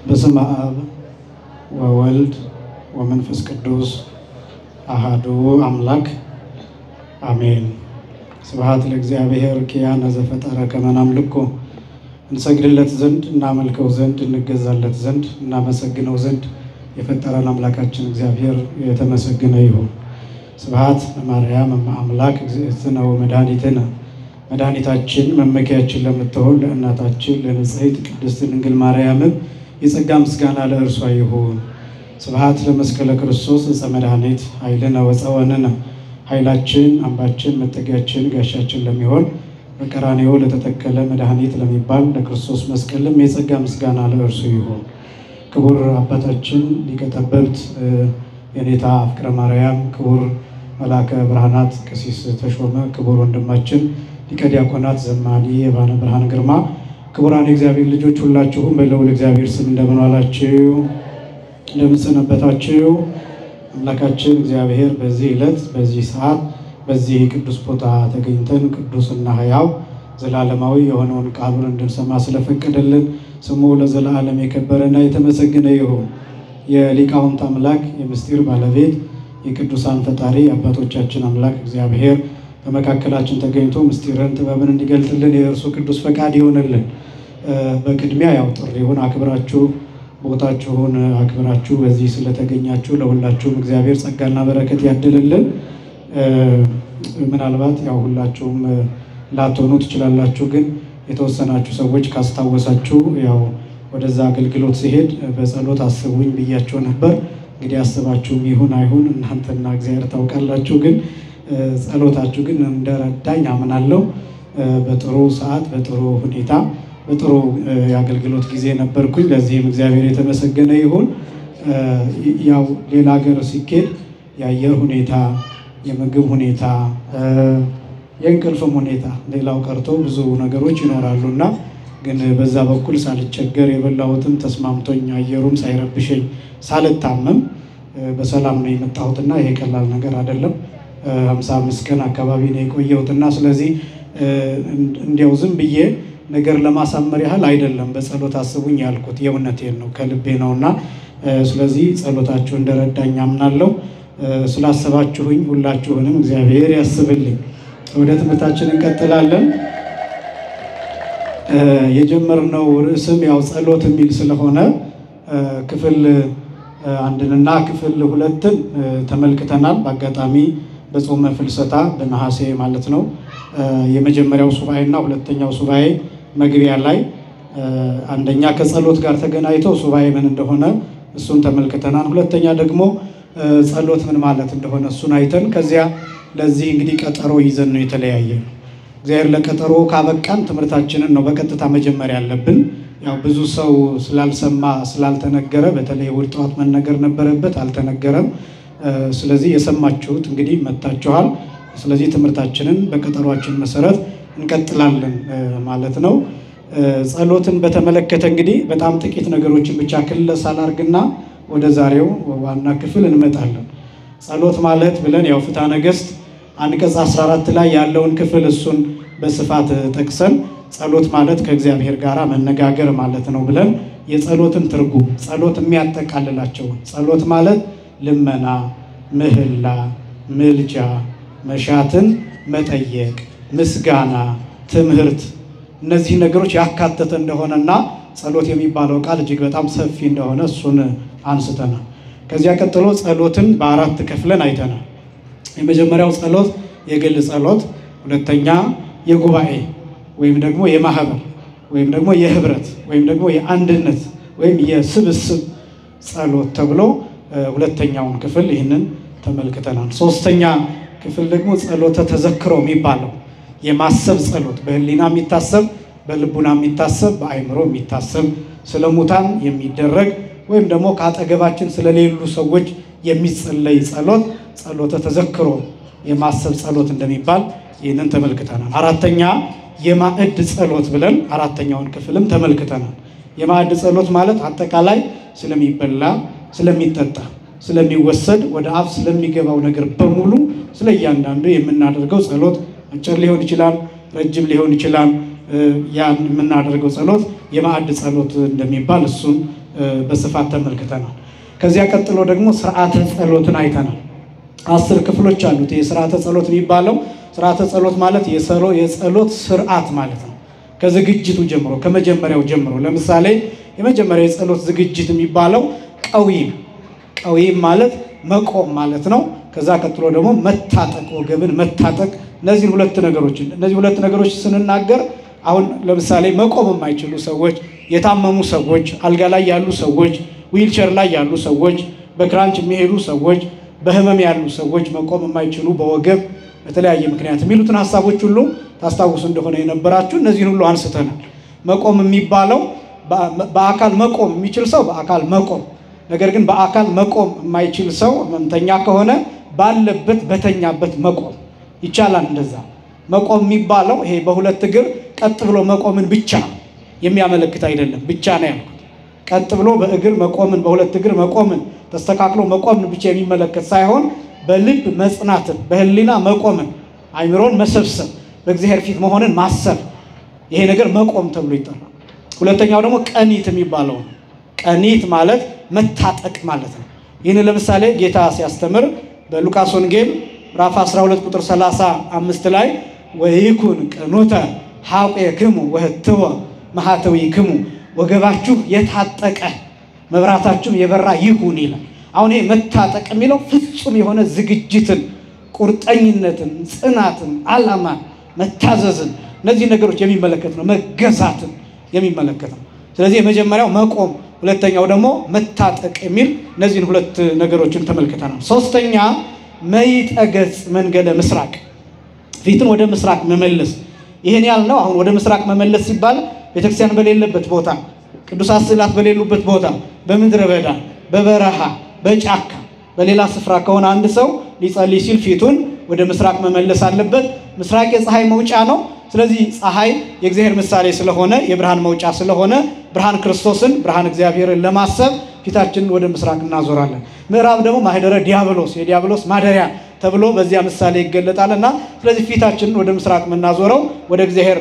በስመ አብ ወወልድ ወመንፈስ ቅዱስ አሐዱ አምላክ አሜን። ስብሐት ለእግዚአብሔር ኪያነ ዘፈጠረ ከመ ናምልኮ እንሰግድለት ዘንድ እናመልከው ዘንድ እንገዛለት ዘንድ እናመሰግነው ዘንድ የፈጠረን አምላካችን እግዚአብሔር የተመሰገነ ይሁን። ስብሐት ለማርያም እመ አምላክ እግዝእትነ ወመድኃኒትነ መድኃኒታችን መመኪያችን ለምትሆን ለእናታችን ለንጽሕት ቅድስት ድንግል ማርያም የጸጋ ምስጋና ለእርሷ ይሁን። ስብሐት ለመስቀለ ክርስቶስ ዕፀ መድኃኒት ኃይልነ ወፀወንነ ኃይላችን አምባችን መጠጊያችን ጋሻችን ለሚሆን በቀራንዮ ለተተከለ መድኃኒት ለሚባል ለክርስቶስ መስቀልም የጸጋ ምስጋና ለእርሱ ይሁን። ክቡር አባታችን ሊቀ ጠበብት የኔታ ፍቅረ ማርያም፣ ክቡር መላከ ብርሃናት ቀሲስ ተሾመ፣ ክቡር ወንድማችን ሊቀ ዲያቆናት ዘማሪ የባነ ብርሃን ግርማ፣ ክቡራን የእግዚአብሔር ልጆች ሁላችሁም በልዑል እግዚአብሔር ስም እንደምን ዋላችሁ? እንደምን ሰነበታችሁ? አምላካችን እግዚአብሔር በዚህ ዕለት በዚህ ሰዓት በዚህ ቅዱስ ቦታ ተገኝተን ቅዱስና ሕያው ዘላለማዊ የሆነውን ቃሉን እንድንሰማ ስለፈቀደልን ስሙ ለዘላለም የከበረና የተመሰገነ ይሁን። የሊቃውንት አምላክ የምስጢር ባለቤት የቅዱሳን ፈጣሪ አባቶቻችን አምላክ እግዚአብሔር በመካከላችን ተገኝቶ ምስጢርን ጥበብን እንዲገልጥልን የእርሱ ቅዱስ ፈቃድ ይሆንልን። በቅድሚያ ያው ጥሪውን አክብራችሁ ቦታችሁን አክብራችሁ በዚህ ስለተገኛችሁ ለሁላችሁም እግዚአብሔር ጸጋና በረከት ያድልልን። ምናልባት ያው ሁላችሁም ላትሆኑ ትችላላችሁ፣ ግን የተወሰናችሁ ሰዎች ካስታወሳችሁ ያው ወደዛ አገልግሎት ሲሄድ በጸሎት አስቡኝ ብያችሁ ነበር። እንግዲህ አስባችሁም ይሁን አይሁን እናንተና እግዚአብሔር ታውቃላችሁ። ግን ጸሎታችሁ ግን እንደረዳኝ አምናለሁ። በጥሩ ሰዓት በጥሩ ሁኔታ በጥሩ የአገልግሎት ጊዜ ነበርኩኝ። ለዚህም እግዚአብሔር የተመሰገነ ይሁን። ያው ሌላ ሀገር ሲኬድ የአየር ሁኔታ፣ የምግብ ሁኔታ፣ የእንቅልፍም ሁኔታ ሌላው ቀርቶ ብዙ ነገሮች ይኖራሉና ግን በዛ በኩል ሳልቸገር የበላሁትም ተስማምቶኝ አየሩም ሳይረብሸኝ ሳልታመም በሰላም ነው የመጣሁትና ይሄ ቀላል ነገር አይደለም። 55 ቀን አካባቢ ነው የቆየሁትና ስለዚህ እንዲያው ዝም ብዬ ነገር ለማሳመር ያህል አይደለም በጸሎት አስቡኝ ያልኩት፣ የእውነቴን ነው ከልቤ ነውና ስለዚህ ጸሎታችሁ እንደረዳኝ አምናለሁ። ስላሰባችሁኝ ሁላችሁንም እግዚአብሔር ያስብልኝ። ወደ ትምህርታችን እንቀጥላለን። የጀመርነው ርዕስም ያው ጸሎት የሚል ስለሆነ ክፍል አንድንና ክፍል ሁለትን ተመልክተናል። በአጋጣሚ በጾመ ፍልሰታ በነሐሴ ማለት ነው የመጀመሪያው ሱባኤና ሁለተኛው ሱባኤ መግቢያ ላይ አንደኛ ከጸሎት ጋር ተገናኝቶ ሱባኤ ምን እንደሆነ እሱን ተመልክተናል። ሁለተኛ ደግሞ ጸሎት ምን ማለት እንደሆነ እሱን አይተን ከዚያ ለዚህ እንግዲህ ቀጠሮ ይዘን ነው የተለያየ። እግዚአብሔር ለቀጠሮ ካበቃን ትምህርታችንን ነው በቀጥታ መጀመር ያለብን። ያው ብዙ ሰው ስላልሰማ ስላልተነገረ በተለይ እሑድ ጠዋት መነገር ነበረበት፣ አልተነገረም። ስለዚህ የሰማችሁት እንግዲህ መጣችኋል። ስለዚህ ትምህርታችንን በቀጠሯችን መሰረት እንቀጥላለን ማለት ነው። ጸሎትን በተመለከተ እንግዲህ በጣም ጥቂት ነገሮችን ብቻ ክለሳ ላድርግና ወደ ዛሬው ዋና ክፍል እንመጣለን። ጸሎት ማለት ብለን ያው ፍትሐ ነገሥት አንቀጽ 14 ላይ ያለውን ክፍል እሱን በስፋት ጠቅሰን ጸሎት ማለት ከእግዚአብሔር ጋር መነጋገር ማለት ነው ብለን የጸሎትን ትርጉም ጸሎት የሚያጠቃልላቸው ጸሎት ማለት ልመና፣ ምህላ፣ ምልጃ፣ መሻትን መጠየቅ፣ ምስጋና፣ ትምህርት እነዚህ ነገሮች ያካተተ እንደሆነና ጸሎት የሚባለው ቃል እጅግ በጣም ሰፊ እንደሆነ እሱን አንስተናል። ከዚያ ቀጥሎ ጸሎትን በአራት ከፍለን አይተናል። የመጀመሪያው ጸሎት የግል ጸሎት፣ ሁለተኛ የጉባኤ ወይም ደግሞ የማህበር ወይም ደግሞ የህብረት ወይም ደግሞ የአንድነት ወይም የስብስብ ጸሎት ተብሎ ሁለተኛውን ክፍል ይህንን ተመልክተናል። ሶስተኛ ክፍል ደግሞ ጸሎተ ተዘክሮ የሚባለው የማሰብ ጸሎት፣ በህሊና የሚታሰብ በልቡና የሚታሰብ በአእምሮ የሚታሰብ ስለ ሙታን የሚደረግ ወይም ደግሞ ከአጠገባችን ስለሌሉ ሰዎች የሚጸለይ ጸሎት ጸሎተ ተዘክሮ የማሰብ ጸሎት እንደሚባል ይህንን ተመልክተናል። አራተኛ የማዕድ ጸሎት ብለን አራተኛውን ክፍልም ተመልክተናል። የማዕድ ጸሎት ማለት አጠቃላይ ስለሚበላ፣ ስለሚጠጣ፣ ስለሚወሰድ ወደ አፍ ስለሚገባው ነገር በሙሉ ስለ እያንዳንዱ የምናደርገው ጸሎት አጭር ሊሆን ይችላል፣ ረጅም ሊሆን ይችላል። ያን የምናደርገው ጸሎት የማዕድ ጸሎት እንደሚባል እሱን በስፋት ተመልክተናል። ከዚያ ቀጥሎ ደግሞ ስርዓተ ጸሎትን አይተናል። 10 ክፍሎች አሉት። የስርዓተ ጸሎት የሚባለው ስርዓተ ጸሎት ማለት የጸሎት ስርዓት ማለት ነው። ከዝግጅቱ ጀምሮ ከመጀመሪያው ጀምሮ ለምሳሌ የመጀመሪያው የጸሎት ዝግጅት የሚባለው ቀዊም ማለት መቆም ማለት ነው። ከዛ ቀጥሎ ደግሞ መታጠቅ፣ ወገብን መታጠቅ። እነዚህ ሁለት ነገሮች ስንናገር አሁን ለምሳሌ መቆም የማይችሉ ሰዎች፣ የታመሙ ሰዎች፣ አልጋ ላይ ያሉ ሰዎች፣ ዊልቸር ላይ ያሉ ሰዎች፣ በክራንች የሚሄዱ ሰዎች፣ በህመም ያሉ ሰዎች መቆም የማይችሉ በወገብ በተለያየ ምክንያት የሚሉትን ሐሳቦች ሁሉ ታስታውሱ እንደሆነ የነበራችሁ እነዚህን ሁሉ አንስተናል። መቆም የሚባለው በአካል መቆም የሚችል ሰው በአካል መቆም፣ ነገር ግን በአካል መቆም የማይችል ሰው ህመምተኛ ከሆነ ባለበት በተኛበት መቆም ይቻላል። እንደዛ መቆም የሚባለው ይሄ በሁለት እግር ቀጥ ብሎ መቆምን ብቻ የሚያመለክት አይደለም። ብቻ ነው ያልኩት። ቀጥ ብሎ በእግር መቆምን፣ በሁለት እግር መቆምን፣ ተስተካክሎ መቆምን ብቻ የሚመለከት ሳይሆን በልብ መጽናትን፣ በህሊና መቆምን፣ አይምሮን መሰብሰብ፣ በእግዚአብሔር ፊት መሆንን ማሰብ፣ ይሄ ነገር መቆም ተብሎ ይጠራል። ሁለተኛው ደግሞ ቀኒት የሚባለው ነው። ቀኒት ማለት መታጠቅ ማለት ነው። ይህን ለምሳሌ ጌታ ሲያስተምር በሉቃስ ወንጌል ምዕራፍ 12 ቁጥር 35 ላይ ወይኩን ቀኖተ ሐቄክሙ ወህትወ ማኅተዊክሙ፣ ወገባችሁ የታጠቀ መብራታችሁም የበራ ይሁን ይላል። አሁን ይሄ መታጠቅ የሚለው ፍጹም የሆነ ዝግጅትን፣ ቁርጠኝነትን፣ ጽናትን፣ ዓላማን፣ መታዘዝን እነዚህ ነገሮች የሚመለከት ነው። መገዛትን የሚመለከት ነው። ስለዚህ የመጀመሪያው መቆም፣ ሁለተኛው ደግሞ መታጠቅ የሚል እነዚህን ሁለት ነገሮችን ተመልክተናል። ሶስተኛ መይጠገጽ መንገለ ምስራቅ፣ ፊትን ወደ ምስራቅ መመለስ። ይሄን ያልነው አሁን ወደ ምስራቅ መመለስ ሲባል ቤተክርስቲያን በሌለበት ቦታ፣ ቅዱሳት ስዕላት በሌሉበት ቦታ፣ በምድረ በዳ፣ በበረሃ፣ በጫካ፣ በሌላ ስፍራ ከሆነ አንድ ሰው ሊጸልይ ሲል ፊቱን ወደ ምስራቅ መመለስ አለበት። ምስራቅ የፀሐይ መውጫ ነው። ስለዚህ ፀሐይ የእግዚአብሔር ምሳሌ ስለሆነ የብርሃን መውጫ ስለሆነ ብርሃን ክርስቶስን ብርሃን እግዚአብሔርን ለማሰብ ፊታችንን ወደ ምስራቅ እናዞራለን። ምዕራብ ደግሞ ማህደረ ዲያብሎስ የዲያብሎስ ማደሪያ ተብሎ በዚያ ምሳሌ ይገለጣልና ስለዚህ ፊታችንን ወደ ምስራቅ የምናዞረው ወደ እግዚአብሔር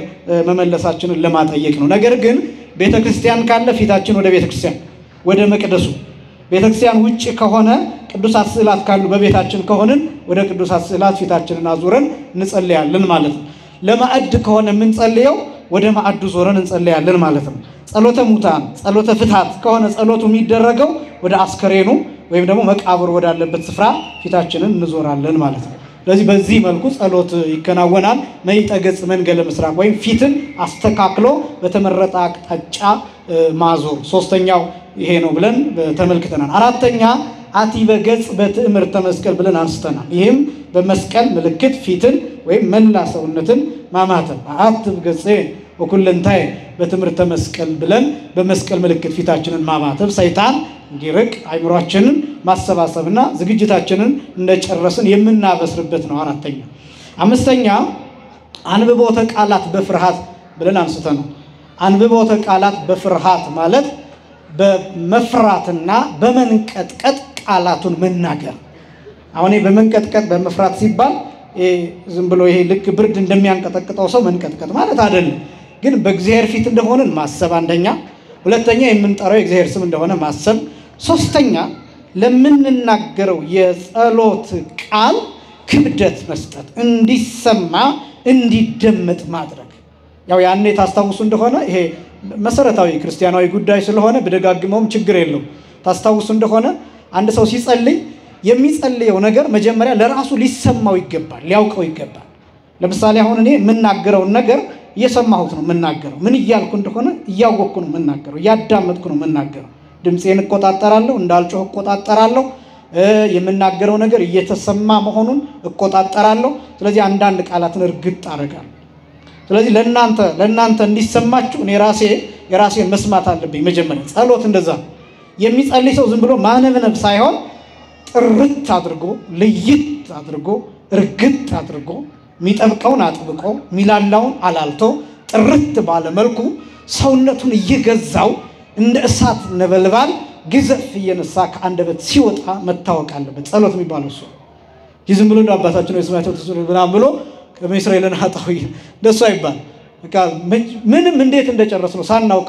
መመለሳችንን ለማጠየቅ ነው። ነገር ግን ቤተክርስቲያን ካለ ፊታችን ወደ ቤተክርስቲያን ወደ መቅደሱ፣ ቤተክርስቲያን ውጪ ከሆነ ቅዱሳት ስዕላት ካሉ በቤታችን ከሆንን ወደ ቅዱሳት ስዕላት ፊታችንን አዙረን እንጸልያለን ማለት ነው። ለማዕድ ከሆነ የምንጸልየው ወደ ማዕዱ ዞረን እንጸልያለን ማለት ነው። ጸሎተ ሙታን ጸሎተ ፍትሐት ከሆነ ጸሎቱ የሚደረገው ወደ አስከሬኑ ወይም ደግሞ መቃብር ወዳለበት ስፍራ ፊታችንን እንዞራለን ማለት ነው። ስለዚህ በዚህ መልኩ ጸሎት ይከናወናል። መይጠገጽ መንገለ ምስራቅ ወይም ፊትን አስተካክሎ በተመረጠ አቅጣጫ ማዞር ሶስተኛው ይሄ ነው ብለን ተመልክተናል። አራተኛ አቲበ ገጽ በትዕምርተ መስቀል ብለን አንስተናል። ይህም በመስቀል ምልክት ፊትን ወይም መላ ሰውነትን ማማተብ፣ አትብ ገጽ ወኩለንታይ በትዕምርተ መስቀል ብለን በመስቀል ምልክት ፊታችንን ማማተብ ሰይጣን እንዲርቅ አይምሮአችንን ማሰባሰብና ዝግጅታችንን እንደጨረስን የምናበስርበት ነው። አራተኛ። አምስተኛ አንብቦተ ቃላት በፍርሃት ብለን አንስተናል። አንብቦተ ቃላት በፍርሃት ማለት በመፍራትና በመንቀጥቀጥ ቃላቱን መናገር። አሁን በመንቀጥቀጥ በመፍራት ሲባል ዝም ብሎ ይሄ ልክ ብርድ እንደሚያንቀጠቅጠው ሰው መንቀጥቀጥ ማለት አይደለም። ግን በእግዚአብሔር ፊት እንደሆነን ማሰብ አንደኛ፣ ሁለተኛ የምንጠራው የእግዚአብሔር ስም እንደሆነ ማሰብ፣ ሶስተኛ ለምንናገረው የጸሎት ቃል ክብደት መስጠት፣ እንዲሰማ እንዲደመጥ ማድረግ። ያው ያኔ ታስታውሱ እንደሆነ ይሄ መሰረታዊ ክርስቲያናዊ ጉዳይ ስለሆነ በደጋግመውም ችግር የለውም። ታስታውሱ እንደሆነ አንድ ሰው ሲጸልይ የሚጸልየው ነገር መጀመሪያ ለራሱ ሊሰማው ይገባል፣ ሊያውቀው ይገባል። ለምሳሌ አሁን እኔ የምናገረውን ነገር እየሰማሁት ነው የምናገረው። ምን እያልኩ እንደሆነ እያወቅኩ ነው የምናገረው፣ እያዳመጥኩ ነው የምናገረው። ድምፄን እቆጣጠራለሁ፣ እንዳልጮህ እቆጣጠራለሁ። የምናገረው ነገር እየተሰማ መሆኑን እቆጣጠራለሁ። ስለዚህ አንዳንድ ቃላትን እርግጥ አደርጋለሁ። ስለዚህ ለእናንተ እንዲሰማችሁ እኔ የራሴን መስማት አለብኝ። መጀመሪያ ጸሎት እንደዛ የሚጸልይ ሰው ዝም ብሎ ማነብነብ ሳይሆን ጥርት አድርጎ ለይት አድርጎ እርግጥ አድርጎ የሚጠብቀውን አጥብቆ ሚላላውን አላልቶ ጥርት ባለ መልኩ ሰውነቱን እየገዛው እንደ እሳት ነበልባል ግዘፍ እየነሳ ከአንደበት ሲወጣ መታወቅ አለበት። ጸሎት የሚባለው እሱ ዝም ብሎ አባታችን ወይ ስማቸው ተሰብስበናል ብሎ ከእስራኤልን አጣው እንደሱ አይባል። በቃ ምንም እንዴት እንደጨረስ ነው ሳናውቅ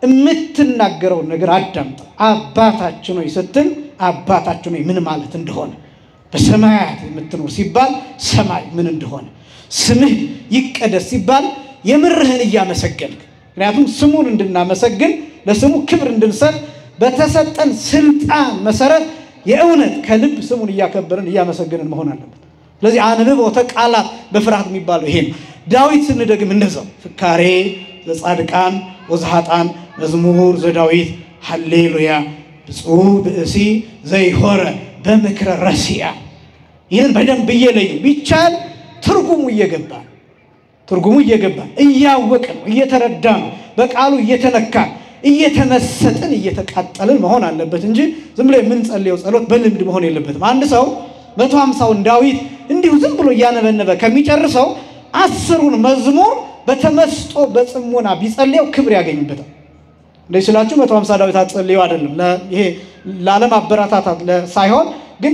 የምትናገረው ነገር አዳምጥ። አባታችን ሆይ ስትል አባታችን ሆይ ምን ማለት እንደሆነ በሰማያት የምትኖር ሲባል ሰማይ ምን እንደሆነ ስምህ ይቀደስ ሲባል የምርህን እያመሰገንክ ምክንያቱም ስሙን እንድናመሰግን ለስሙ ክብር እንድንሰጥ በተሰጠን ስልጣን መሰረት የእውነት ከልብ ስሙን እያከበርን እያመሰገንን መሆን አለበት። ስለዚህ አንብቦተ ቃላት በፍርሃት የሚባለው ይሄ ነው። ዳዊት ስንደግም እንደዛው ፍካሬ ዘጻድቃን ወዘኃጥአን መዝሙር ዘዳዊት ሃሌሉያ ብፁዕ ብእሲ ዘይሆረ በምክረ ረሲያ ይህን በደንብ እየለዩ ቢቻል ትርጉሙ እየገባ እያወቀ ነው እየተረዳ ነው በቃሉ እየተነካ እየተመሰጠን እየተቃጠልን መሆን አለበት እንጂ ዝም ብሎ የምንጸልየው ጸሎት በልምድ መሆን የለበትም። አንድ ሰው 150ውን ዳዊት እንዲሁ ዝም ብሎ እያነበነበ ከሚጨርሰው 10ሩን መዝሙር በተመስጦ በጽሞና ቢጸልየው ክብር ያገኝበታል። እንደዚህ ስላችሁ 150 ዳዊት አጸልየው አይደለም ይሄ ለዓለም አበራታታት ሳይሆን ግን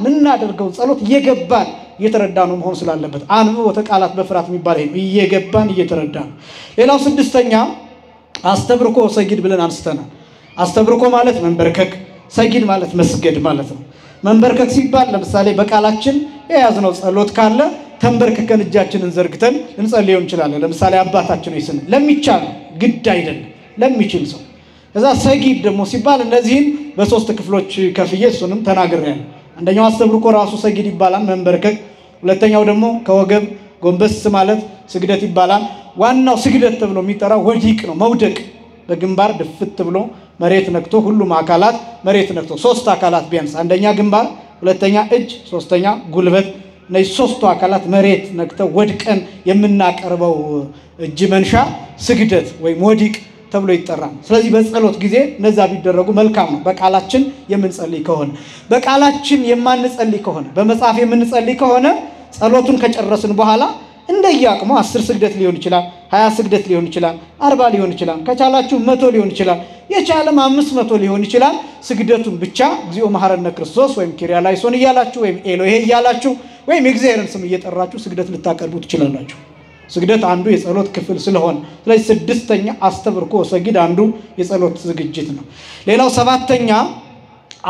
ምናደርገው ጸሎት እየገባን እየተረዳነው መሆን ስላለበት አንብቦተ ቃላት በፍርሃት የሚባል ይሄ እየገባን እየተረዳን። ሌላው ስድስተኛ አስተብርኮ ሰጊድ ብለን አንስተናል። አስተብርኮ ማለት መንበርከክ፣ ሰጊድ ማለት መስገድ ማለት ነው። መንበርከክ ሲባል ለምሳሌ በቃላችን የያዝነው ጸሎት ካለ ተንበርከከን እጃችንን ዘርግተን እንጸልየው እንችላለን። ለምሳሌ አባታችን ሆይ ስንል ለሚቻል ግድ አይደለም ለሚችል ሰው። ከዛ ሰጊድ ደግሞ ሲባል እነዚህን በሶስት ክፍሎች ከፍዬ እሱንም ተናግሬያለሁ። አንደኛው አስተብርኮ ራሱ ሰጊድ ይባላል መንበርከክ። ሁለተኛው ደግሞ ከወገብ ጎንበስ ማለት ስግደት ይባላል። ዋናው ስግደት ተብሎ የሚጠራው ወዲቅ ነው መውደቅ በግንባር ድፍት ብሎ መሬት ነክቶ ሁሉም አካላት መሬት ነክቶ ሶስት አካላት ቢያንስ አንደኛ ግንባር፣ ሁለተኛ እጅ፣ ሶስተኛ ጉልበት እነዚህ ሶስቱ አካላት መሬት ነክተው ወድቀን የምናቀርበው እጅ መንሻ ስግደት ወይም ወዲቅ ተብሎ ይጠራል። ስለዚህ በጸሎት ጊዜ እነዛ ቢደረጉ መልካም ነው። በቃላችን የምንጸልይ ከሆነ በቃላችን የማንጸልይ ከሆነ በመጽሐፍ የምንጸልይ ከሆነ ጸሎቱን ከጨረስን በኋላ እንደያቅሙ 10 ስግደት ሊሆን ይችላል 20 ስግደት ሊሆን ይችላል 40 ሊሆን ይችላል ከቻላችሁ 100 ሊሆን ይችላል የቻለም 500 ሊሆን ይችላል ስግደቱን ብቻ እግዚኦ መሐረነ ክርስቶስ ወይም ኪርያላይሶን እያላችሁ ወይም ኤሎሄ እያላችሁ ወይም የእግዚአብሔርን ስም እየጠራችሁ ስግደት ልታቀርቡ ትችላላችሁ። ስግደት አንዱ የጸሎት ክፍል ስለሆነ ስለዚህ ስድስተኛ አስተብርኮ ሰጊድ አንዱ የጸሎት ዝግጅት ነው። ሌላው ሰባተኛ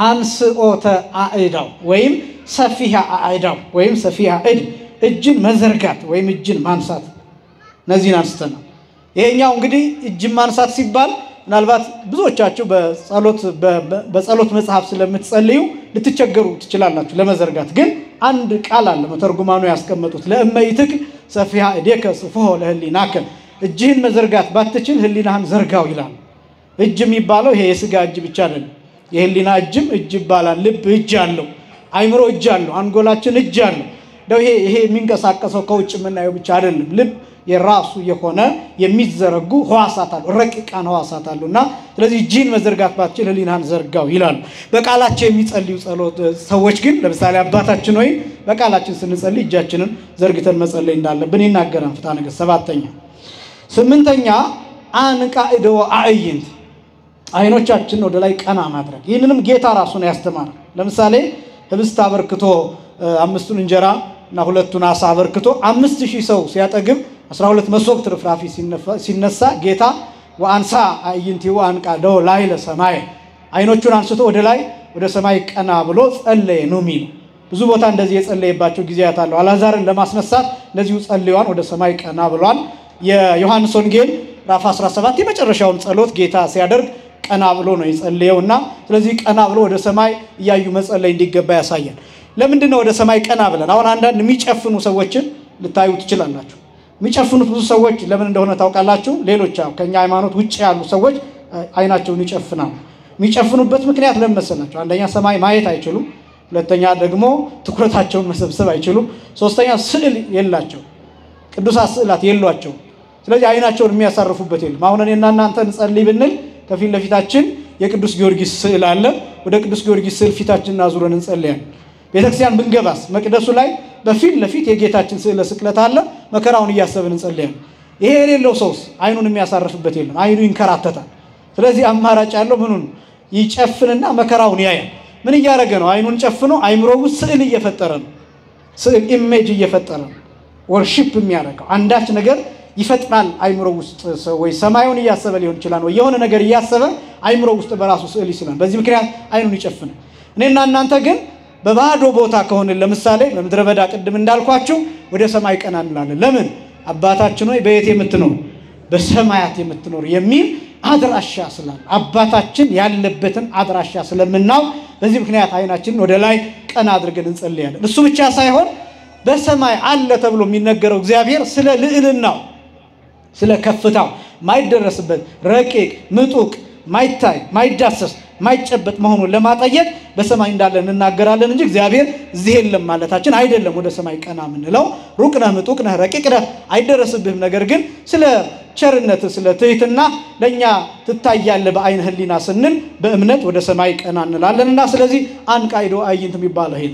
አንስኦተ አእዳው ወይም ሰፊሃ አእዳው ወይም ሰፊሃ እጅን መዘርጋት ወይም እጅን ማንሳት እነዚህን አንስተናል። ይሄኛው እንግዲህ እጅን ማንሳት ሲባል ምናልባት ብዙዎቻችሁ በጸሎት መጽሐፍ ስለምትጸልዩ ልትቸገሩ ትችላላችሁ ለመዘርጋት። ግን አንድ ቃል አለ መተርጉማኑ ያስቀመጡት ለእመይትክ ሰፊሃ እዴከ ጽፎ ለህሊናከ እጅህን መዘርጋት ባትችል ህሊናህን ዘርጋው ይላል። እጅ የሚባለው ይሄ የሥጋ እጅ ብቻ አይደለም። የህሊና እጅም እጅ ይባላል። ልብ እጅ አለው፣ አይምሮ እጅ አለው፣ አንጎላችን እጅ አለው። ደው ይሄ የሚንቀሳቀሰው ከውጭ የምናየው ብቻ አይደለም። ልብ የራሱ የሆነ የሚዘረጉ ህዋሳት አሉ፣ ረቂቃን ህዋሳት አሉና ስለዚህ እጅን መዘርጋት ባትችል ህሊናህን ዘርጋው ይላሉ። በቃላቸው የሚጸልዩ ሰዎች ግን ለምሳሌ አባታችን ሆይ በቃላችን ስንጸልይ እጃችንን ዘርግተን መጸለይ እንዳለብን ይናገራል ፍትሐ ነገሥት 7ኛ። 8ኛ አንቃዕዶ አዕይንት አይኖቻችን ወደ ላይ ቀና ማድረግ። ይህንንም ጌታ ራሱ ነው ያስተማረው። ለምሳሌ ህብስት አበርክቶ 5ቱን እንጀራ እና 2ቱን ዓሣ አበርክቶ 5000 ሰው ሲያጠግብ 12 መሶብ ትርፍራፊ ሲነሳ ጌታ ወአንሳ አዕይንቲሁ አንቃዕዶ ላዕለ ሰማይ አይኖቹን አንስቶ ወደ ላይ ወደ ሰማይ ቀና ብሎ ጸለየ ነው የሚለው። ብዙ ቦታ እንደዚህ የጸለየባቸው ጊዜያት አሉ። አልዓዛርን ለማስነሳት እንደዚሁ ጸልዩዋን ወደ ሰማይ ቀና ብሏል። የዮሐንስ ወንጌል ምዕራፍ 17 የመጨረሻውን ጸሎት ጌታ ሲያደርግ ቀና ብሎ ነው የጸለየውና ስለዚህ ቀና ብሎ ወደ ሰማይ እያዩ መጸለይ እንዲገባ ያሳያል። ለምንድን ነው ወደ ሰማይ ቀና ብለን? አሁን አንዳንድ የሚጨፍኑ ሰዎችን ልታዩ ትችላላችሁ። የሚጨፍኑት ብዙ ሰዎች ለምን እንደሆነ ታውቃላችሁ? ሌሎች ከኛ ሃይማኖት ውጪ ያሉ ሰዎች አይናቸውን ይጨፍናሉ። የሚጨፍኑበት ምክንያት ለምን መሰላችሁ? አንደኛ ሰማይ ማየት አይችሉም፣ ሁለተኛ ደግሞ ትኩረታቸውን መሰብሰብ አይችሉም፣ ሶስተኛ ስዕል የላቸው ቅዱሳት ስዕላት የሏቸው። ስለዚህ አይናቸውን የሚያሳርፉበት የለም። አሁን እኔና እናንተ እንጸልይ ብንል ከፊት ለፊታችን የቅዱስ ጊዮርጊስ ስዕል አለ። ወደ ቅዱስ ጊዮርጊስ ስዕል ፊታችንን አዙረን እንጸልያለን። ቤተክርስቲያን ብንገባስ መቅደሱ ላይ በፊት ለፊት የጌታችን ስዕለ ስቅለት አለ። መከራውን እያሰብን እንጸልያለን። ይሄ የሌለው ሰውስ አይኑን የሚያሳርፍበት የለም፣ አይኑ ይንከራተታል። ስለዚህ አማራጭ ያለው ምኑን ይጨፍንና መከራውን ያያል። ምን እያደረገ ነው? አይኑን ጨፍኖ አይምሮ ውስጥ ስዕል እየፈጠረ ነው። ስዕል ኢሜጅ እየፈጠረ ነው። ወርሺፕ የሚያደርገው አንዳች ነገር ይፈጥራል አይምሮ ውስጥ ወይ ሰማዩን እያሰበ ሊሆን ይችላል ወይ የሆነ ነገር እያሰበ አይምሮ ውስጥ በራሱ ስዕል ይስላል በዚህ ምክንያት አይኑን ይጨፍናል እኔና እናንተ ግን በባዶ ቦታ ከሆነ ለምሳሌ በምድረ በዳ ቅድም እንዳልኳችሁ ወደ ሰማይ ቀና እንላለን ለምን አባታችን ሆይ በየት የምትኖር በሰማያት የምትኖር የሚል አድራሻ ስላለ አባታችን ያለበትን አድራሻ ስለምናው በዚህ ምክንያት አይናችንን ወደ ላይ ቀና አድርገን እንጸልያለን እሱ ብቻ ሳይሆን በሰማይ አለ ተብሎ የሚነገረው እግዚአብሔር ስለ ልዕልናው ስለ ከፍታው ማይደረስበት ረቂቅ ምጡቅ ማይታይ ማይዳሰስ ማይጨበጥ መሆኑን ለማጠየቅ በሰማይ እንዳለ እንናገራለን እንጂ እግዚአብሔር እዚህ የለም ማለታችን አይደለም ወደ ሰማይ ቀና ምንለው ሩቅ ነህ ምጡቅ ነህ ረቂቅ ነህ አይደረስብህም ነገር ግን ስለ ቸርነት ስለ ትህትና ለኛ ትታያለህ በአይን ህሊና ስንል በእምነት ወደ ሰማይ ቀና እንላለንና ስለዚህ አንቃይዶ አይንት የሚባለው ይሄ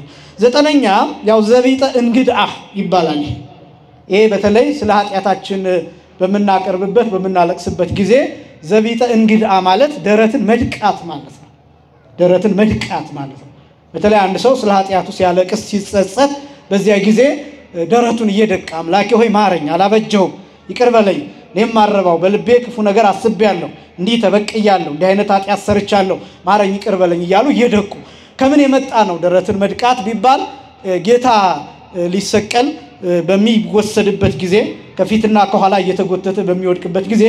ዘጠነኛ ያው ዘቢጠ እንግድአ ይባላል ይሄ በተለይ ስለ ኃጢያታችን በመናቀርብበት በመናለቅስበት ጊዜ ዘቢጠ እንግድአ ማለት ደረትን መድቃት ማለት ነው ደረትን መድቃት ማለት ነው በተለይ አንድ ሰው ስለ ኃጢያቱ ሲያለቅስ ሲጸጸት በዚያ ጊዜ ደረቱን እየደቃ አምላኬ ሆይ ማረኝ አላበጀው ይቅር በለኝ እኔም ማረባው በልቤ ክፉ ነገር አስቤያለሁ እንዲህ ተበቅያለሁ እንዲህ አይነት ኃጢያት ሰርቻለሁ ማረኝ ይቅር በለኝ ይያሉ እየደቁ ከምን የመጣ ነው ደረትን መድቃት ቢባል ጌታ ሊሰቀል በሚወሰድበት ጊዜ ከፊትና ከኋላ እየተጎተተ በሚወድቅበት ጊዜ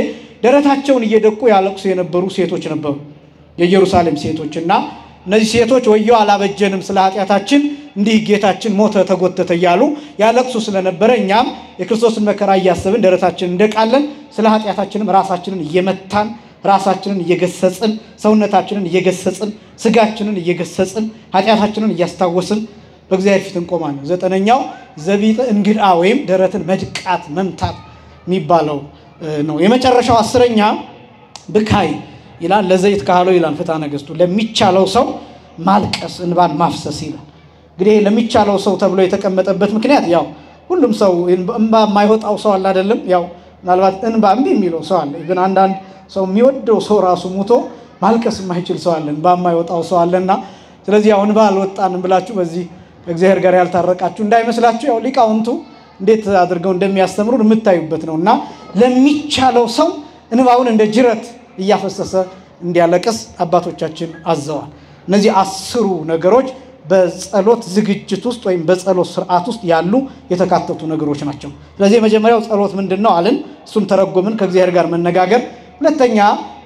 ደረታቸውን እየደቁ ያለቅሱ የነበሩ ሴቶች ነበሩ የኢየሩሳሌም ሴቶችና እነዚህ ሴቶች ወዮ አላበጀንም ስለ ኃጢያታችን እንዲህ ጌታችን ሞተ ተጎተተ ይያሉ ያለቅሱ ስለነበረ እኛም የክርስቶስን መከራ እያሰብን ደረታችንን እንደቃለን ስለ ኃጢያታችንም ራሳችንን እየመታን ራሳችንን እየገሰጽን ሰውነታችንን እየገሰጽን ስጋችንን እየገሰጽን ኃጢያታችንን እያስታወስን በእግዚአብሔር ፊት እንቆማለን ዘጠነኛው ዘቢጠ እንግድአ ወይም ደረትን መድቃት መምታት የሚባለው ነው የመጨረሻው አስረኛ ብካይ ይላል ለዘይት ካህሎ ይላል ፍትሐ ነገሥቱ ለሚቻለው ሰው ማልቀስ እንባን ማፍሰስ ይላል እንግዲህ ለሚቻለው ሰው ተብሎ የተቀመጠበት ምክንያት ያው ሁሉም ሰው እንባ የማይወጣው ሰው አለ አይደለም ያው ምናልባት እንባ እምቢ የሚለው ሰው አለ ግን አንዳንድ ሰው የሚወደው ሰው ራሱ ሞቶ ማልቀስ የማይችል ሰው አለ እንባ የማይወጣው ሰው አለና ስለዚህ ያው እንባ አልወጣንም ብላችሁ በዚህ እግዚአብሔር ጋር ያልታረቃችሁ እንዳይመስላችሁ ያው ሊቃውንቱ እንዴት አድርገው እንደሚያስተምሩን የምታዩበት ነውና ለሚቻለው ሰው እንባውን እንደ ጅረት እያፈሰሰ እንዲያለቅስ አባቶቻችን አዘዋል እነዚህ 10 ነገሮች በጸሎት ዝግጅት ውስጥ ወይም በጸሎት ሥርዓት ውስጥ ያሉ የተካተቱ ነገሮች ናቸው ስለዚህ መጀመሪያው ጸሎት ምንድነው አለን እሱን ተረጎምን ከእግዚአብሔር ጋር መነጋገር ሁለተኛ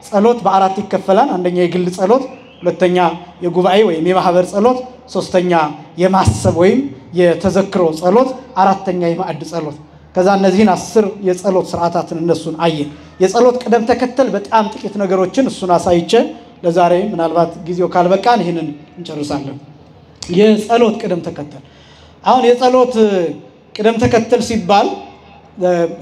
ጸሎት በአራት ይከፈላል አንደኛ የግል ጸሎት ሁለተኛ የጉባኤ ወይም የማህበር ጸሎት ሶስተኛ የማሰብ ወይም የተዘክሮ ጸሎት አራተኛ የማዕድ ጸሎት ከዛ እነዚህን 10 የጸሎት ሥርዓታትን እነሱን አየን የጸሎት ቅደም ተከተል በጣም ጥቂት ነገሮችን እሱን አሳይቼ ለዛሬ ምናልባት ጊዜው ካልበቃን ይሄንን እንጨርሳለን የጸሎት ቅደም ተከተል አሁን የጸሎት ቅደም ተከተል ሲባል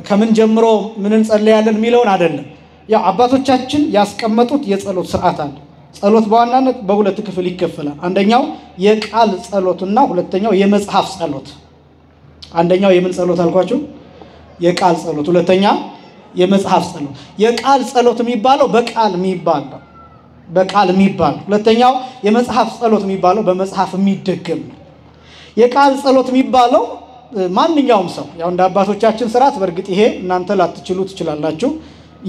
ከምን ጀምሮ ምን እንጸልያለን የሚለውን አይደለም ያው አባቶቻችን ያስቀመጡት የጸሎት ሥርዓት አለ ጸሎት በዋናነት በሁለት ክፍል ይከፈላል አንደኛው የቃል ጸሎትና ሁለተኛው የመጽሐፍ ጸሎት አንደኛው የምን ጸሎት አልኳችሁ የቃል ጸሎት ሁለተኛ የመጽሐፍ ጸሎት የቃል ጸሎት የሚባለው በቃል የሚባል ሁለተኛው የመጽሐፍ ጸሎት የሚባለው በመጽሐፍ የሚደገም የቃል ጸሎት የሚባለው ማንኛውም ሰው ያው እንደ አባቶቻችን ሥርዓት በርግጥ ይሄ እናንተ ላትችሉ ትችላላችሁ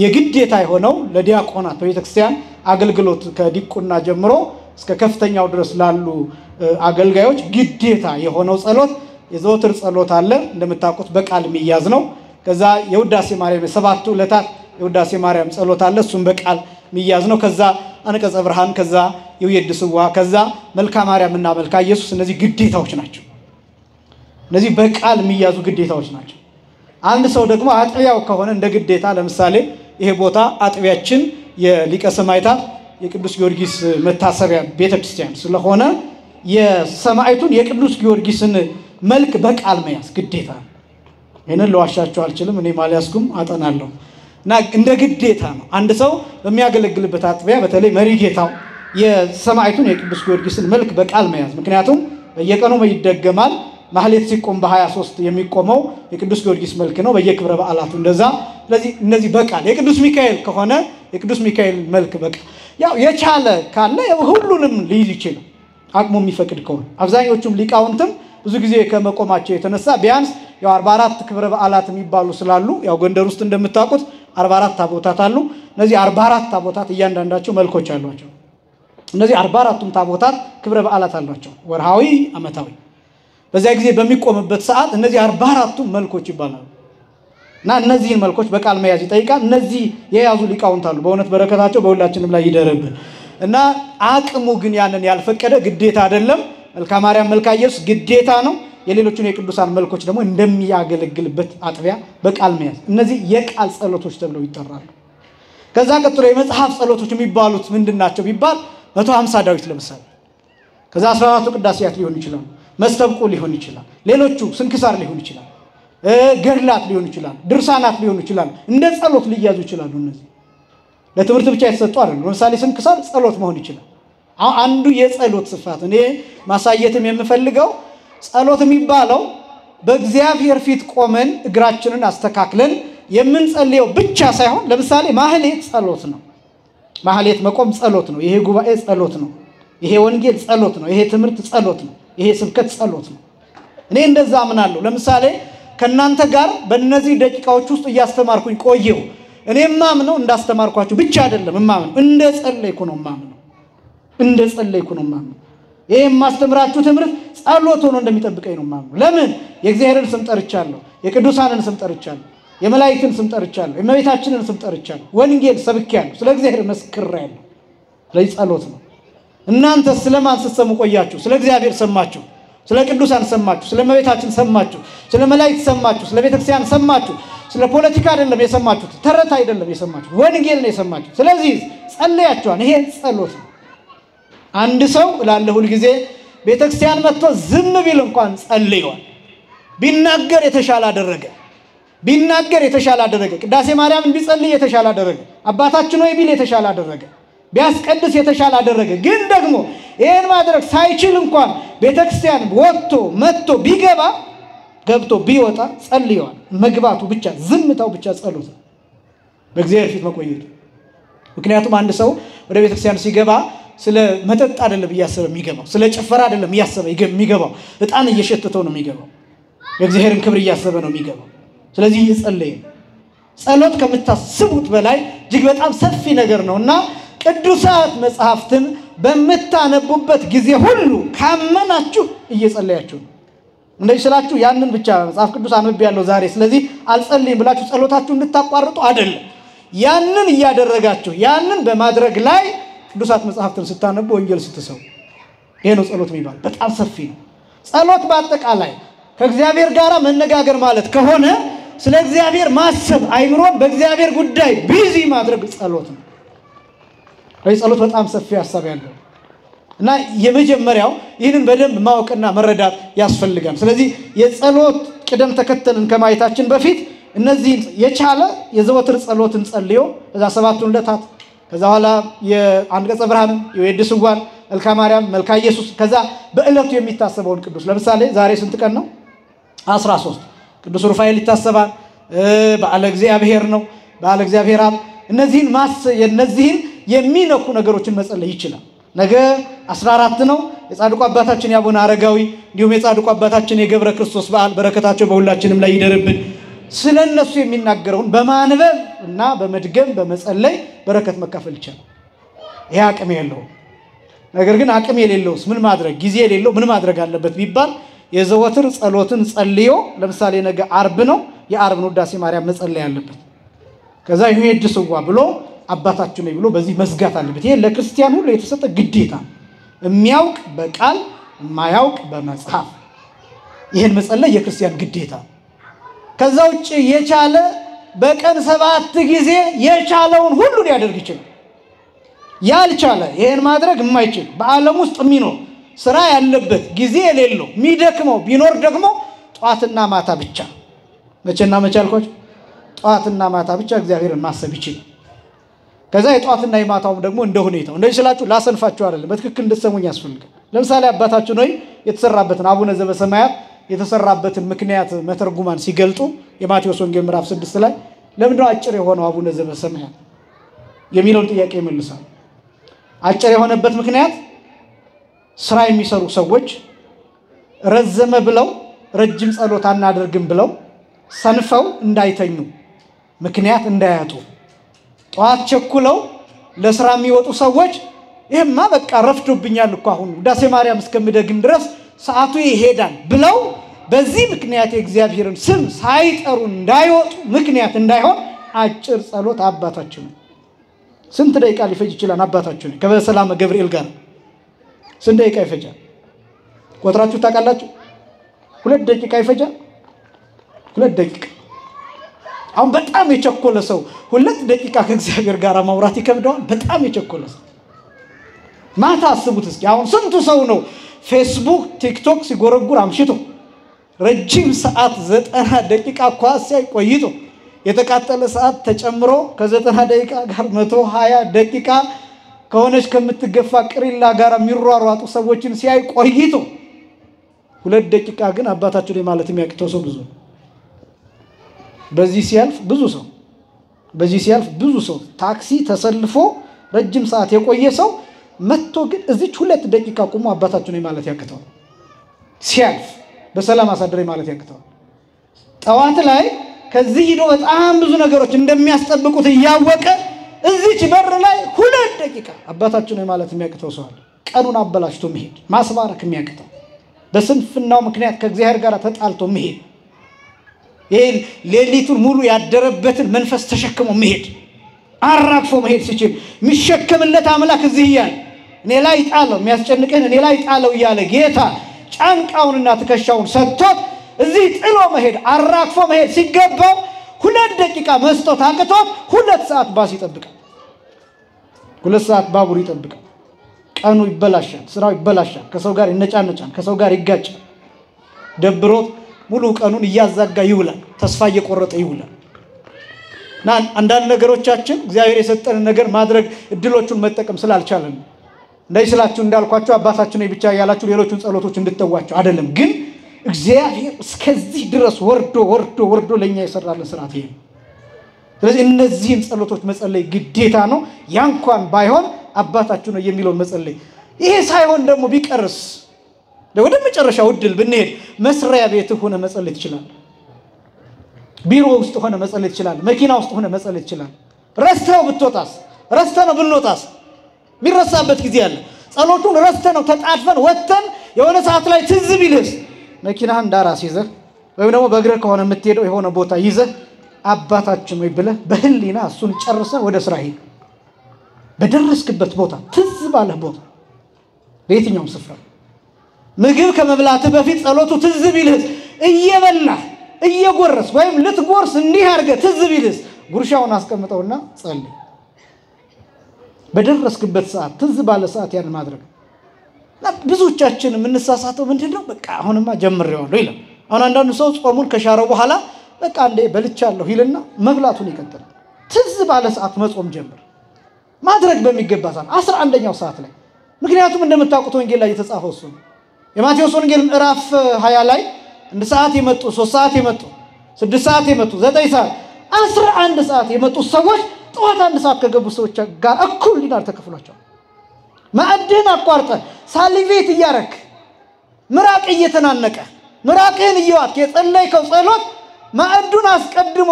የግዴታ የሆነው ለዲያቆናት በቤተክርስቲያን አገልግሎት ከዲቁና ጀምሮ እስከ ከፍተኛው ድረስ ላሉ አገልጋዮች ግዴታ የሆነው ጸሎት የዘወትር ጸሎት አለ እንደምታውቁት በቃል የሚያዝ ነው ከዛ የውዳሴ ማርያም ሰባቱ ዕለታት የውዳሴ ማርያም ጸሎት አለ እሱም በቃል የሚያዝ ነው ከዛ አንቀጸ ብርሃን ከዛ የውየድስዋ ከዛ መልካ ማርያምና መልካ ኢየሱስ እነዚህ ግዴታዎች ናቸው እነዚህ በቃል የሚያዙ ግዴታዎች ናቸው አንድ ሰው ደግሞ አጥቢያው ከሆነ እንደ ግዴታ ለምሳሌ ይሄ ቦታ አጥቢያችን የሊቀ ሰማዕታት የቅዱስ ጊዮርጊስ መታሰቢያ ቤተክርስቲያን ስለሆነ የሰማዕቱን የቅዱስ ጊዮርጊስን መልክ በቃል መያዝ ግዴታ እኔን ለዋሻቸው አልችልም እኔ ማልያስኩም አጠናለሁ እና እንደ ግዴታ ነው አንድ ሰው በሚያገለግልበት አጥቢያ በተለይ መሪ ጌታው የሰማዕቱን የቅዱስ ጊዮርጊስን መልክ በቃል መያዝ ምክንያቱም በየቀኑ ይደገማል ማህሌት ሲቆም በ23 የሚቆመው የቅዱስ ጊዮርጊስ መልክ ነው በየክብረ በዓላቱ እንደዛ ስለዚህ እነዚህ በቃል የቅዱስ ሚካኤል ከሆነ የቅዱስ ሚካኤል መልክ በቃል ያው የቻለ ካለ ሁሉንም ሊይዝ ይችላል አቅሙ የሚፈቅድ ከሆነ አብዛኞቹም ሊቃውንትም ብዙ ጊዜ ከመቆማቸው የተነሳ ቢያንስ ያው 44 ክብረ በዓላት የሚባሉ ስላሉ ያው ጎንደር ውስጥ እንደምታውቁት 44 ታቦታት አሉ። እነዚህ 44 ታቦታት እያንዳንዳቸው መልኮች አሏቸው። እነዚህ 44ቱም ታቦታት ክብረ በዓላት አሏቸው፣ ወርሃዊ፣ ዓመታዊ። በዚያ ጊዜ በሚቆምበት ሰዓት እነዚህ 44ቱም መልኮች ይባላሉ። እና እነዚህን መልኮች በቃል መያዝ ይጠይቃል። እነዚህ የያዙ ሊቃውንት አሉ። በእውነት በረከታቸው በሁላችንም ላይ ይደረብን። እና አቅሙ ግን ያንን ያልፈቀደ ግዴታ አይደለም። መልካ ማርያም፣ መልካ ኢየሱስ ግዴታ ነው። የሌሎቹን የቅዱሳን መልኮች ደግሞ እንደሚያገለግልበት አጥቢያ በቃል መያዝ። እነዚህ የቃል ጸሎቶች ተብለው ይጠራሉ። ከዛ ቀጥሎ የመጽሐፍ ጸሎቶች የሚባሉት ምንድናቸው ቢባል 150 ዳዊት ለምሳሌ፣ ከዛ 14ቱ ቅዳሴያት ሊሆን ይችላል፣ መስተብቁ ሊሆን ይችላል፣ ሌሎቹ ስንክሳር ሊሆን ይችላል፣ ገድላት ሊሆን ይችላል፣ ድርሳናት ሊሆን ይችላል። እንደ ጸሎት ሊያዙ ይችላሉ። እነዚህ ለትምህርት ብቻ የተሰጡ አይደለም። ለምሳሌ ስንክሳር ጸሎት መሆን ይችላል። አሁን አንዱ የጸሎት ስፋት እኔ ማሳየትም የምፈልገው ጸሎት የሚባለው በእግዚአብሔር ፊት ቆመን እግራችንን አስተካክለን የምንጸልየው ብቻ ሳይሆን፣ ለምሳሌ ማህሌት ጸሎት ነው። ማህሌት መቆም ጸሎት ነው። ይሄ ጉባኤ ጸሎት ነው። ይሄ ወንጌል ጸሎት ነው። ይሄ ትምህርት ጸሎት ነው። ይሄ ስብከት ጸሎት ነው። እኔ እንደዛ አምናለሁ። ለምሳሌ ከናንተ ጋር በእነዚህ ደቂቃዎች ውስጥ እያስተማርኩኝ ቆየው። እኔ ማምነው እንዳስተማርኳችሁ ብቻ አይደለም ማምነው፣ እንደ ጸለይኩ ነው ማምነው። እንደ ጸለይኩ ነው ማምነው። ይሄ ማስተምራችሁ ትምህርት ጸሎት ሆኖ እንደሚጠብቀኝ ነው ማምነው። ለምን? የእግዚአብሔርን ስም ጠርቻለሁ፣ የቅዱሳንን ስም ጠርቻለሁ፣ የመላእክትን ስም ጠርቻለሁ፣ የእመቤታችንን ስም ጠርቻለሁ፣ ወንጌል ሰብኬያለሁ፣ ስለ እግዚአብሔር መስክሬያለሁ። ስለዚህ ጸሎት ነው። እናንተ ስለማን ስትሰሙ ቆያችሁ? ስለ እግዚአብሔር ሰማችሁ፣ ስለ ቅዱሳን ሰማችሁ፣ ስለ እመቤታችን ሰማችሁ፣ ስለ መላእክት ሰማችሁ፣ ስለ ቤተክርስቲያን ሰማችሁ። ስለ ፖለቲካ አይደለም የሰማችሁት፣ ተረት አይደለም የሰማችሁት፣ ወንጌል ነው የሰማችሁት። ስለዚህ ጸልያችኋል። ይሄ ጸሎት ነው። አንድ ሰው እላለሁ ሁል ጊዜ ቤተክርስቲያን መጥቶ ዝም ቢል እንኳን ጸልዩዋል። ቢናገር የተሻለ አደረገ። ቢናገር የተሻለ አደረገ። ቅዳሴ ማርያምን ቢጸልይ የተሻለ አደረገ። አባታችን ሆይ ቢል የተሻለ አደረገ። ቢያስቀድስ የተሻለ አደረገ። ግን ደግሞ ይሄን ማድረግ ሳይችል እንኳን ቤተክርስቲያን ወጥቶ መጥቶ ቢገባ ገብቶ ቢወጣ ጸልዩዋል። መግባቱ ብቻ ዝምታው ብቻ ጸሎት ነው፣ በእግዚአብሔር ፊት መቆየቱ። ምክንያቱም አንድ ሰው ወደ ቤተክርስቲያን ሲገባ ስለ መጠጥ አይደለም እያሰበ የሚገባው፣ ስለ ጭፈራ አይደለም እያሰበ የሚገባው፣ ዕጣን እየሸተተው ነው የሚገባው፣ የእግዚአብሔርን ክብር እያሰበ ነው የሚገባው። ስለዚህ እየጸለየ ጸሎት ከምታስቡት በላይ እጅግ በጣም ሰፊ ነገር ነውና ቅዱሳት መጽሐፍትን በመታነቡበት ጊዜ ሁሉ ካመናችሁ እየጸለያችሁ ነው። እንደዚህ ስላችሁ ያንን ብቻ መጽሐፍ ቅዱስ አንብቤ ያለው ዛሬ ስለዚህ አልጸልይም ብላችሁ ጸሎታችሁ እንድታቋርጡ አይደለም። ያንን እያደረጋችሁ ያንን በማድረግ ላይ ቅዱሳት መጽሐፍትን ስታነቡ ወንጌል ስትሰሙ፣ ይሄ ነው ጸሎት የሚባል። በጣም ሰፊ ነው ጸሎት። በአጠቃላይ ከእግዚአብሔር ጋር መነጋገር ማለት ከሆነ ስለ እግዚአብሔር ማሰብ፣ አይምሮን በእግዚአብሔር ጉዳይ ቢዚ ማድረግ ጸሎት ነው። ጸሎት በጣም ሰፊ ሐሳብ ያለው እና የመጀመሪያው ይህንን በደንብ ማወቅና መረዳት ያስፈልጋል። ስለዚህ የጸሎት ቅደም ተከተልን ከማየታችን በፊት እነዚህ የቻለ የዘወትር ጸሎትን ጸልዮ ከዛ 7ቱን ዕለታት ከዛ በኋላ የአንቀጸ ብርሃንን የወድስዋን መልካ ማርያም መልካ ኢየሱስ ከዛ በእለቱ የሚታሰበውን ቅዱስ ለምሳሌ ዛሬ ስንት ቀን ነው? 13 ቅዱስ ሩፋኤል ይታሰባል። በዓለ እግዚአብሔር ነው፣ በዓለ እግዚአብሔር አብ። እነዚህን የሚነኩ ነገሮችን መጸለይ ይችላል። ነገ 14 ነው የጻድቁ አባታችን የአቡነ አረጋዊ እንዲሁም የጻድቁ አባታችን የገብረ ክርስቶስ በዓል። በረከታቸው በሁላችንም ላይ ይደርብን። ስለነሱ የሚናገረውን በማንበብ እና በመድገም በመጸለይ በረከት መካፈል ይችላል። ይሄ አቅም ያለው ነገር ግን አቅም የሌለውስ ምን ማድረግ ጊዜ የሌለው ምን ማድረግ አለበት ቢባል የዘወትር ጸሎትን ጸልዮ ለምሳሌ ነገ ዓርብ ነው የዓርብ ውዳሴ ማርያም መጸለይ አለበት። ከዛ ይሄድስዋ ብሎ አባታችን ነው ብሎ በዚህ መዝጋት አለበት። ይሄ ለክርስቲያን ሁሉ የተሰጠ ግዴታ፣ የሚያውቅ በቃል የማያውቅ በመጽሐፍ ይሄን መጸለይ የክርስቲያን ግዴታ። ከዛ ውጪ የቻለ በቀን 7 ጊዜ የቻለውን ሁሉ ሊያደርግ ይችላል። ያልቻለ ይሄን ማድረግ የማይችል በዓለም ውስጥ የሚኖር ስራ ያለበት ጊዜ የሌለው የሚደክመው ቢኖር ደግሞ ጧትና ማታ ብቻ መቼና መቼ አልኳችሁ? ጧትና ማታ ብቻ እግዚአብሔርን ማሰብ ይችላል። ከዛ የጧትና የማታውም ደግሞ እንደ ሁኔታው እንደዚህ ስላችሁ ላሰንፋችሁ አይደለም፣ በትክክል እንድትሰሙኝ ያስፈልጋል። ለምሳሌ አባታችን ሆይ የተሰራበትን አቡነ ዘበሰማያት የተሰራበትን ምክንያት መተርጉማን ሲገልጡ የማቴዎስ ወንጌል ምዕራፍ 6 ላይ ለምንድነው አጭር የሆነው አቡነ ዘበሰማያት የሚለውን ጥያቄ ይመልሳል። አጭር የሆነበት ምክንያት ስራ የሚሰሩ ሰዎች ረዘመ ብለው ረጅም ጸሎት አናደርግም ብለው ሰንፈው እንዳይተኙ ምክንያት እንዳያጡ ጧት ቸኩለው ለስራ የሚወጡ ሰዎች ይሄማ በቃ ረፍዶብኛል እኮ አሁን ውዳሴ ማርያም እስከምደግም ድረስ ሰዓቱ ይሄዳል ብለው በዚህ ምክንያት የእግዚአብሔርን ስም ሳይጠሩ እንዳይወጡ ምክንያት እንዳይሆን አጭር ጸሎት አባታችን ስንት ደቂቃ ሊፈጅ ይችላል አባታችን ከበሰላም ገብርኤል ጋር ስንት ደቂቃ ይፈጃል ቆጥራችሁ ታውቃላችሁ 2 ደቂቃ ይፈጃል 2 ደቂቃ አሁን በጣም የቸኮለ ሰው 2 ደቂቃ ከእግዚአብሔር ጋር ማውራት ይከብደዋል በጣም የቸኮለ ሰው ማታ አስቡት እስኪ አሁን ስንቱ ሰው ነው ፌስቡክ ቲክቶክ ሲጎረጉር አምሽቶ ረጅም ሰዓት 90 ደቂቃ ኳስ ሲያይ ቆይቶ የተቃጠለ ሰዓት ተጨምሮ ከ90 ደቂቃ ጋር 120 ደቂቃ ከሆነች ከምትገፋ ቅሪላ ጋር የሚሯሯጡ ሰዎችን ሲያይ ቆይቶ 2 ደቂቃ ግን አባታችን ማለት የሚያቅተው ሰው ብዙ በዚህ ሲያልፍ ብዙ ሰው ታክሲ ተሰልፎ ረጅም ሰዓት የቆየ ሰው መጥቶ ግን እዚች 2 ደቂቃ ቆሞ አባታችን ማለት ያቅተው ሲያልፍ በሰላም አሳድረኝ ማለት ያቅተው ጠዋት ላይ ከዚህ ሄዶ በጣም ብዙ ነገሮች እንደሚያስጠብቁት ያወቀ እዚች በር ላይ 2 ደቂቃ አባታችን ማለት የሚያቅተው ሰው አለ ቀኑን አበላሽቶ መሄድ ማስባረክ የሚያቅተው በስንፍናው ምክንያት ከእግዚአብሔር ጋር ተጣልቶ መሄድ ይሄ ሌሊቱን ሙሉ ያደረበትን መንፈስ ተሸክሞ መሄድ አራግፎ መሄድ ሲችል የሚሸከምለት አምላክ እዚህ ይያል እኔ ላይ ጣለው የሚያስጨንቀን እኔ ላይ ጣለው ይያለ ጌታ ጫንቃውንና ትከሻውን ሰጥቶት እዚህ ጥሎ መሄድ አራግፎ መሄድ ሲገባው 2 ደቂቃ መስጠት አቅቶት 2 ሰዓት ባስ ይጠብቃል 2 ሰዓት ባቡር ይጠብቃል ቀኑ ይበላሻል ስራው ይበላሻል ከሰው ጋር ይነጫነጫል ከሰው ጋር ይጋጫል ደብሮት ሙሉ ቀኑን ያዛጋ ይውላል ተስፋ እየቆረጠ ይውላል እና አንዳንድ ነገሮቻችን እግዚአብሔር የሰጠን ነገር ማድረግ እድሎቹን መጠቀም ስላልቻለን እንዳይስላችሁ እንዳልኳችሁ አባታችን ብቻ ያላችሁ ሌሎችን ጸሎቶች እንድትተዋቸው አይደለም ግን እግዚአብሔር እስከዚህ ድረስ ወርዶ ለኛ የሰራልን ስርዓት ይሄ ስለዚህ እነዚህን ጸሎቶች መጸለይ ግዴታ ነው ያንኳን ባይሆን አባታችን ነው የሚለውን መጸለይ ይሄ ሳይሆን ደግሞ ቢቀርስ ወደ መጨረሻው እድል ብንሄድ መስሪያ ቤት ሆነ መጸለይ ይችላል ቢሮ ውስጥ ሆነ መጸለይ ይችላል መኪና ውስጥ ሆነ መጸለይ ይችላል ረስተው ብትወጣስ ረስተነው ብንወጣስ ቢረሳበት ጊዜ አለ ጸሎቱን ረስተነው ተጣጥፈን ወተን የሆነ ሰዓት ላይ ትዝ ቢልስ መኪናህን ዳራስ ይዘህ ወይም ደግሞ በእግር ከሆነ የምትሄደው የሆነ ቦታ ይዘህ አባታችን ወይ ብለህ በህሊና እሱን ጨርሰህ ወደ ስራ ሄድ በደረስክበት ቦታ ትዝ ባለህ ቦታ በየትኛውም ስፍራ ምግብ ከመብላት በፊት ጸሎቱ ትዝ ቢልህ እየበላህ እየጎረስ ወይም ልትጎርስ እንዲህ አድርገህ ትዝ ቢልህ ጉርሻውን አስቀምጠውና ጸልይ በደረስክበት ሰዓት ትዝ ባለ ሰዓት ያን ማድረግ ብዙዎቻችን የምንሳሳተው ምንድነው በቃ አሁንማ ጀምሬዋለሁ ይላል አሁን አንዳንዱ ሰው ጾሙን ከሻረው በኋላ በቃ እንደ በልቻለሁ ይልና መብላቱን ይቀጥላል ትዝ ባለ ሰዓት መጾም ጀምር ማድረግ በሚገባ ሰዓት 11ኛው ሰዓት ላይ ምክንያቱም እንደምታውቁት ወንጌል ላይ የተጻፈው እሱ የማቴዎስ ወንጌል ምዕራፍ 20 ላይ እንደ ሰዓት የመጡ 3 ሰዓት የመጡ 6 ሰዓት የመጡ 9 ሰዓት 11 ሰዓት የመጡ ሰዎች ጠዋት 1 ሰዓት ከገቡ ሰዎች ጋር እኩል ዲናር ተከፍሏቸው ማዕድን አቋርጠ ሳሊቬት እያረክ ምራቅ እየተናነቀ ምራቅህን እየዋጥክ የጸለይከው ጸሎት ማዕዱን አስቀድሞ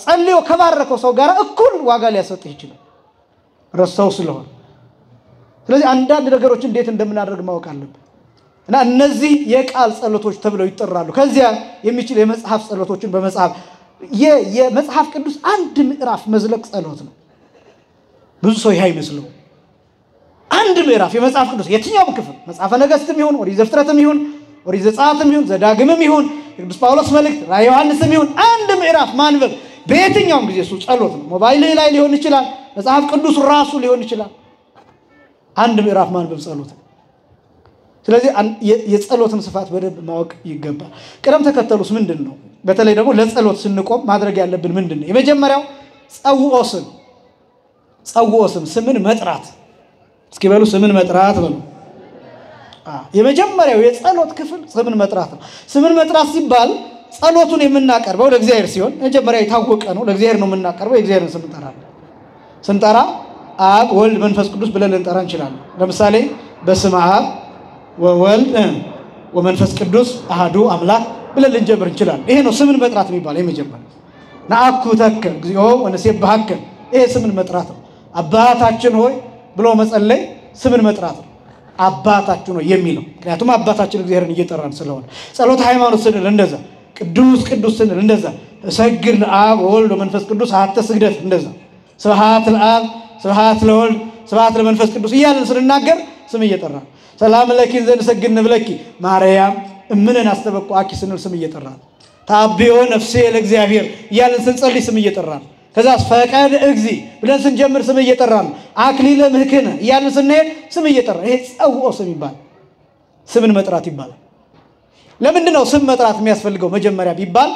ጸልዮ ከባረከው ሰው ጋር እኩል ዋጋ ሊያሰጥህ ይችላል ረሳው ስለሆነ ስለዚህ አንዳንድ ነገሮች እንዴት እንደምናደርግ ማወቅ አለብን እና እነዚህ የቃል ጸሎቶች ተብለው ይጠራሉ ከዚያ የሚችል የመጽሐፍ ጸሎቶችን በመጽሐፍ የመጽሐፍ ቅዱስ አንድ ምዕራፍ መዝለቅ ጸሎት ነው ብዙ ሰው ይሄ አይመስለው አንድ ምዕራፍ የመጽሐፍ ቅዱስ የትኛውም ክፍል መጽሐፈ ነገሥትም ይሁን ኦሪት ዘፍጥረትም ይሁን ኦሪት ዘጸአትም ይሁን ዘዳግምም ይሁን ቅዱስ ጳውሎስ መልእክት ራዕየ ዮሐንስም ይሁን አንድ ምዕራፍ ማንበብ በየትኛውም ጊዜ እሱ ጸሎት ነው ሞባይል ላይ ሊሆን ይችላል መጽሐፍ ቅዱስ ራሱ ሊሆን ይችላል አንድ ምዕራፍ ማንበብ ጸሎት ነው ስለዚህ የጸሎትን ስፋት በደንብ ማወቅ ይገባል ቅደም ተከተሉስ ምንድነው በተለይ ደግሞ ለጸሎት ስንቆም ማድረግ ያለብን ምንድነው የመጀመሪያው ጸውዖስም ስምን መጥራት እስኪ በሉ ስምን መጥራት በሉ የመጀመሪያው የጸሎት ክፍል ስምን መጥራት ነው ስምን መጥራት ሲባል ጸሎቱን የምናቀርበው ለእግዚአብሔር ሲሆን መጀመሪያ የታወቀ ነው ለእግዚአብሔር ነው የምናቀርበው የእግዚአብሔርን ስም እንጠራለን ስንጠራ አብ ወልድ መንፈስ ቅዱስ ብለን ልንጠራ እንችላለን ለምሳሌ በስመ አብ ወወልድ ወመንፈስ ቅዱስ አሐዱ አምላክ ብለን ልንጀምር እንችላለን። ይሄ ነው ስምን መጥራት የሚባለው የመጀመሪያ ነአኩተከ እግዚኦ ወነሴብሐከ ይሄ ስምን መጥራት ነው። አባታችን ሆይ ብሎ መጸለይ ስምን መጥራት ነው። አባታችን ሆይ የሚለው ምክንያቱም አባታችን እግዚአብሔርን እየጠራን ስለሆነ ጸሎት ሃይማኖት ስንል እንደዛ ቅዱስ ቅዱስ ስንል እንደዛ እሰግድ ለአብ ወወልድ ወመንፈስ ቅዱስ አሐተ ስግደት እንደዛ ስብሐት ለአብ ስብሐት ለወልድ ስብሐት ለመንፈስ ቅዱስ እያልን ስንናገር ስም እየጠራን ሰላም ለኪ ዘንሰግድ ንብለኪ ማርያም እምነን አስተበቁአኪ ስንል ስም እየጠራን ታቢዮ ነፍሴ ለእግዚአብሔር እያልን ስንጸልይ ስም እየጠራን ከዛ ፈቀድ እግዚ ብለን ስንጀምር ስም እየጠራን አክሊለ ምህክነ እያልን ስንሄድ ስም እየጠራን ይሄ ጸውኦ ስም ይባላል። ስምን መጥራት ይባላል። ለምንድን ነው ስም መጥራት የሚያስፈልገው? መጀመሪያ ቢባል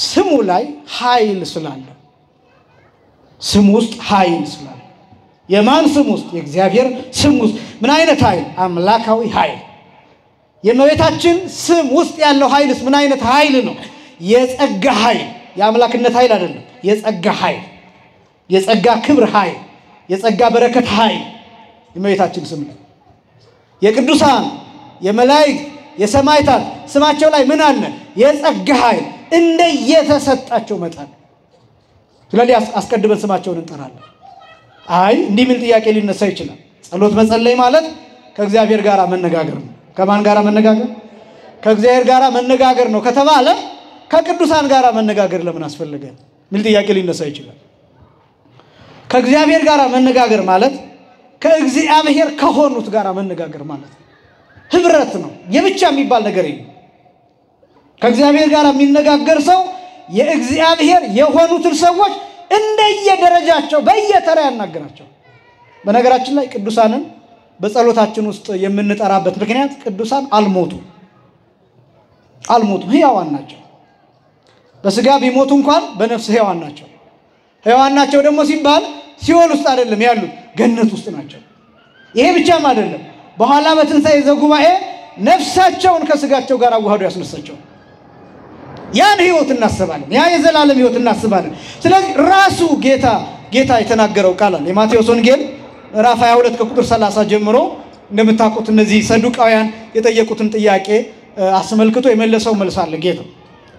ስሙ ላይ ኃይል ስላለ ስሙ ውስጥ ኃይል ስላለ የማን ስም ውስጥ? የእግዚአብሔር ስም ውስጥ ምን አይነት ኃይል? አምላካዊ ኃይል። የእመቤታችን ስም ውስጥ ያለው ኃይልስ ምን አይነት ኃይል ነው? የጸጋ ኃይል፣ የአምላክነት ኃይል አይደለም። የጸጋ ኃይል፣ የጸጋ ክብር ኃይል፣ የጸጋ በረከት ኃይል የእመቤታችን ስም ነው። የቅዱሳን የመላእክት የሰማዕታት ስማቸው ላይ ምን አለ? የጸጋ ኃይል እንደየተሰጣቸው መጠን። ስለዚህ አስቀድመን ስማቸውን እንጠራለን። አይ እንዲህ የሚል ጥያቄ ሊነሳ ይችላል። ጸሎት መጸለይ ማለት ከእግዚአብሔር ጋር መነጋገር ነው። ከማን ጋር መነጋገር? ከእግዚአብሔር ጋር መነጋገር ነው ከተባለ ከቅዱሳን ጋር መነጋገር ለምን አስፈልገ? የሚል ጥያቄ ሊነሳ ይችላል። ከእግዚአብሔር ጋር መነጋገር ማለት ከእግዚአብሔር ከሆኑት ጋር መነጋገር ማለት ህብረት ነው። የብቻ የሚባል ነገር የለም። ከእግዚአብሔር ጋር የሚነጋገር ሰው የእግዚአብሔር የሆኑትን ሰዎች እንደየደረጃቸው በየተራ ያናገራቸው። በነገራችን ላይ ቅዱሳንን በጸሎታችን ውስጥ የምንጠራበት ምክንያት ቅዱሳን አልሞቱም፣ ሕያዋን ናቸው። በስጋ ቢሞቱ እንኳን በነፍስ ሕያዋን ናቸው። ሕያዋን ናቸው ደግሞ ሲባል ሲኦል ውስጥ አይደለም ያሉት፣ ገነት ውስጥ ናቸው። ይሄ ብቻም አይደለም፣ በኋላ በትንሣኤ ዘጉባኤ ነፍሳቸውን ከስጋቸው ጋር አዋህዶ ያስነሳቸው። ያን ህይወት እናስባለን፣ ያ የዘላለም ህይወት እናስባለን። ስለዚህ ራሱ ጌታ የተናገረው ቃል አለ። የማቴዎስ ወንጌል ምዕራፍ 22 ከቁጥር 30 ጀምሮ እንደምታውቁት እነዚህ ሰዱቃውያን የጠየቁትን ጥያቄ አስመልክቶ የመለሰው መልስ አለ። ጌታ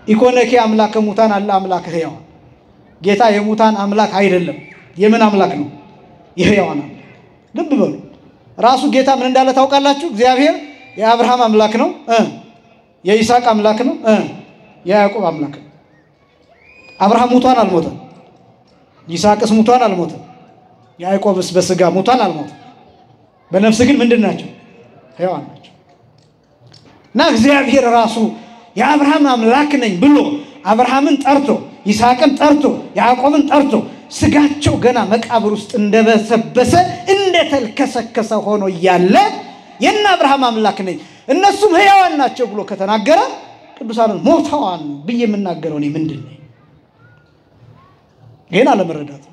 ኢኮነኪ አምላከ ሙታን አለ አምላከ ሕያዋን። ጌታ የሙታን አምላክ አይደለም። የምን አምላክ ነው? የሕያዋን አምላክ። ልብ በሉ። ራሱ ጌታ ምን እንዳለ ታውቃላችሁ? እግዚአብሔር የአብርሃም አምላክ ነው፣ የይስሐቅ አምላክ ነው፣ የያዕቆብ አምላክ ነው። አብርሃም ሙታን አልሞተም፣ ይስሐቅስ ሙታን አልሞተም፣ ያዕቆብስ በስጋ ሙታን አልሞተም። በነፍስ ግን ምንድን ናቸው? ሕያዋን ናቸው። እና እግዚአብሔር ራሱ የአብርሃም አምላክ ነኝ ብሎ አብርሃምን ጠርቶ ይስሐቅን ጠርቶ ያዕቆብን ጠርቶ ስጋቸው ገና መቃብር ውስጥ እንደበሰበሰ እንደተልከሰከሰ ሆኖ እያለ የና አብርሃም አምላክ ነኝ እነሱም ሕያዋን ናቸው ብሎ ከተናገረ ቅዱሳንን ሞተዋል ብዬ የምናገረው እኔ ምንድን ነኝ? ገና ለመረዳት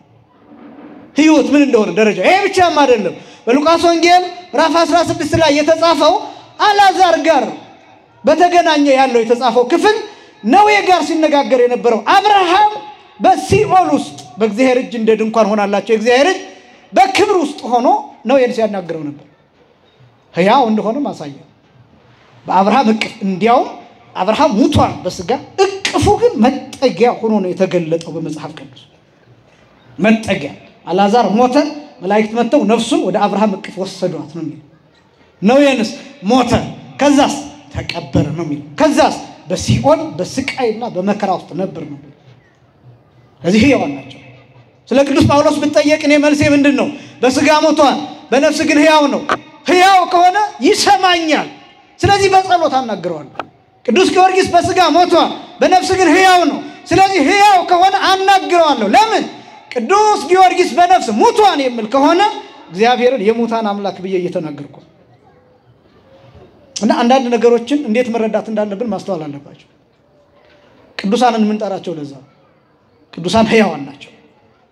ህይወት ምን እንደሆነ ደረጃ። ይሄ ብቻም አይደለም። በሉቃስ ወንጌል ምዕራፍ 16 ላይ የተጻፈው አልዓዛር ጋር በተገናኘ ያለው የተጻፈው ክፍል ነዌ ጋር ሲነጋገር የነበረው አብርሃም በሲኦል ውስጥ በእግዚአብሔር እጅ እንደ ድንኳን ሆናላቸው እግዚአብሔር እጅ በክብር ውስጥ ሆኖ ነዌን ሲያናግረው ነበር። ሕያው እንደሆነ ማሳያ በአብርሃም እቅፍ። እንዲያውም አብርሃም ሙቷል በስጋ እቅፉ ግን መጠጊያ ሆኖ ነው የተገለጠው በመጽሐፍ ቅዱስ። መጠጊያ አልዓዛር ሞተ፣ መላእክት መጥተው ነፍሱን ወደ አብርሃም እቅፍ ወሰዷት ነው የሚለው። ነዌንስ ሞተ፣ ከዛስ ተቀበረ ነው የሚለው። ከዛስ በሲኦል በስቃይና በመከራ ውስጥ ነበር ነው። ስለዚህ ሕያዋን ናቸው። ስለ ቅዱስ ጳውሎስ ብትጠየቅ እኔ መልሴ ምንድን ነው? በስጋ ሞቷል፣ በነፍስ ግን ሕያው ነው። ሕያው ከሆነ ይሰማኛል፣ ስለዚህ በጸሎት አናግረዋለሁ። ቅዱስ ጊዮርጊስ በስጋ ሞቷል፣ በነፍስ ግን ሕያው ነው። ስለዚህ ሕያው ከሆነ አናግረዋለሁ። ለምን? ቅዱስ ጊዮርጊስ በነፍስ ሙቷን የሚል ከሆነ እግዚአብሔርን የሙታን አምላክ ብዬ እየተናገርኩ እና አንዳንድ ነገሮችን እንዴት መረዳት እንዳለብን ማስተዋል አለባቸው። ቅዱሳንን የምንጠራቸው ለዛ ቅዱሳን ሕያዋን ናቸው።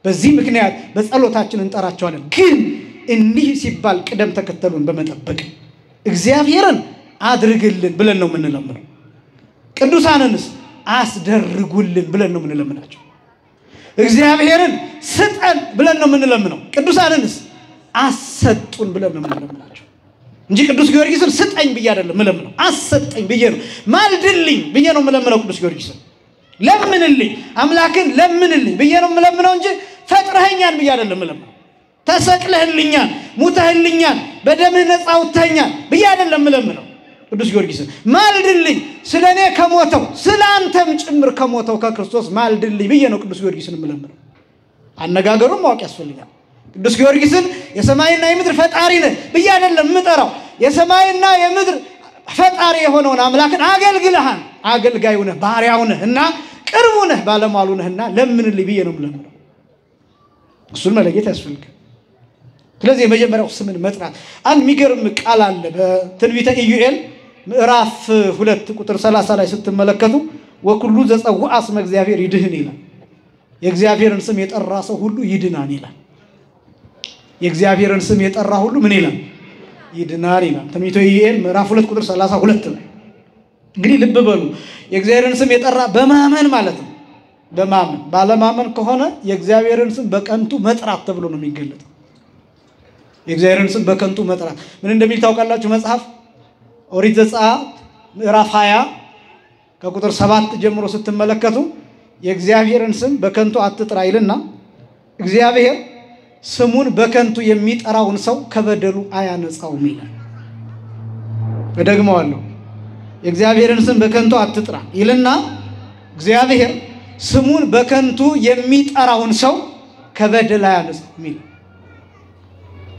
በዚህ ምክንያት በጸሎታችን እንጠራቸዋለን። ግን እንዲህ ሲባል ቅደም ተከተሉን በመጠበቅ እግዚአብሔርን አድርግልን ብለን ነው የምንለምነው። ቅዱሳንንስ አስደርጉልን ብለን ነው የምንለምናቸው። እግዚአብሔርን ስጠን ብለን ነው የምንለምነው። ቅዱሳንንስ አሰጡን ብለን ነው የምንለምናቸው። እንጂ ቅዱስ ጊዮርጊስን ስጠኝ ብዬ አይደለም ምለምነው አሰጠኝ ብዬ ነው ማልድልኝ ብዬ ነው ምለምነው ቅዱስ ጊዮርጊስን ለምንልኝ አምላክን ለምንልኝ ብዬ ነው ምለምነው እንጂ ፈጥረኸኛል ብዬ አይደለም ምለምነው ተሰቅለህልኛል ሙተህልኛል በደምህ ነፃ አውጥተኛል ብዬ አይደለም ምለምነው ቅዱስ ጊዮርጊስን ማልድልኝ ስለኔ ከሞተው ስላንተም ጭምር ከሞተው ከክርስቶስ ማልድልኝ ብዬ ነው ቅዱስ ጊዮርጊስን ምለምነው አነጋገሩን ማወቅ ያስፈልጋል ቅዱስ ጊዮርጊስን የሰማይና የምድር ፈጣሪ ነህ ብዬ አይደለም ምጠራው የሰማይና የምድር ፈጣሪ የሆነውን አምላክን አገልግለሃን አገልጋዩ ነህ ባሪያው ነህና ቅርቡ ነህ ባለሟሉ ነህና ለምንልኝ ብዬ ነው ምለምነው እሱን መለየት ያስፈልጋል ስለዚህ የመጀመሪያው ስምን መጥራት አንድ የሚገርም ቃል አለ በትንቢተ ኢዩኤል ምዕራፍ 2 ቁጥር 30 ላይ ስትመለከቱ ወኩሉ ዘጸውዐ ስመ እግዚአብሔር ይድህን ይላል የእግዚአብሔርን ስም የጠራ ሰው ሁሉ ይድናል ይላል የእግዚአብሔርን ስም የጠራ ሁሉ ምን ይላል ይድናል ይላል ትንቢተ ኢዩኤል ምዕራፍ 2 ቁጥር 32 ላይ እንግዲህ ልብ በሉ የእግዚአብሔርን ስም የጠራ በማመን ማለት ነው በማመን ባለማመን ከሆነ የእግዚአብሔርን ስም በከንቱ መጥራት ተብሎ ነው የሚገለጠው የእግዚአብሔርን ስም በከንቱ መጥራት ምን እንደሚል ታውቃላችሁ መጽሐፍ ኦሪት ዘጸአት ምዕራፍ 20 ከቁጥር 7 ጀምሮ ስትመለከቱ የእግዚአብሔርን ስም በከንቱ አትጥራ ይልና እግዚአብሔር ስሙን በከንቱ የሚጠራውን ሰው ከበደሉ አያነጻውም ይላል እደግመዋለሁ የእግዚአብሔርን ስም በከንቱ አትጥራ ይልና እግዚአብሔር ስሙን በከንቱ የሚጠራውን ሰው ከበደል አያነጻውም ይላል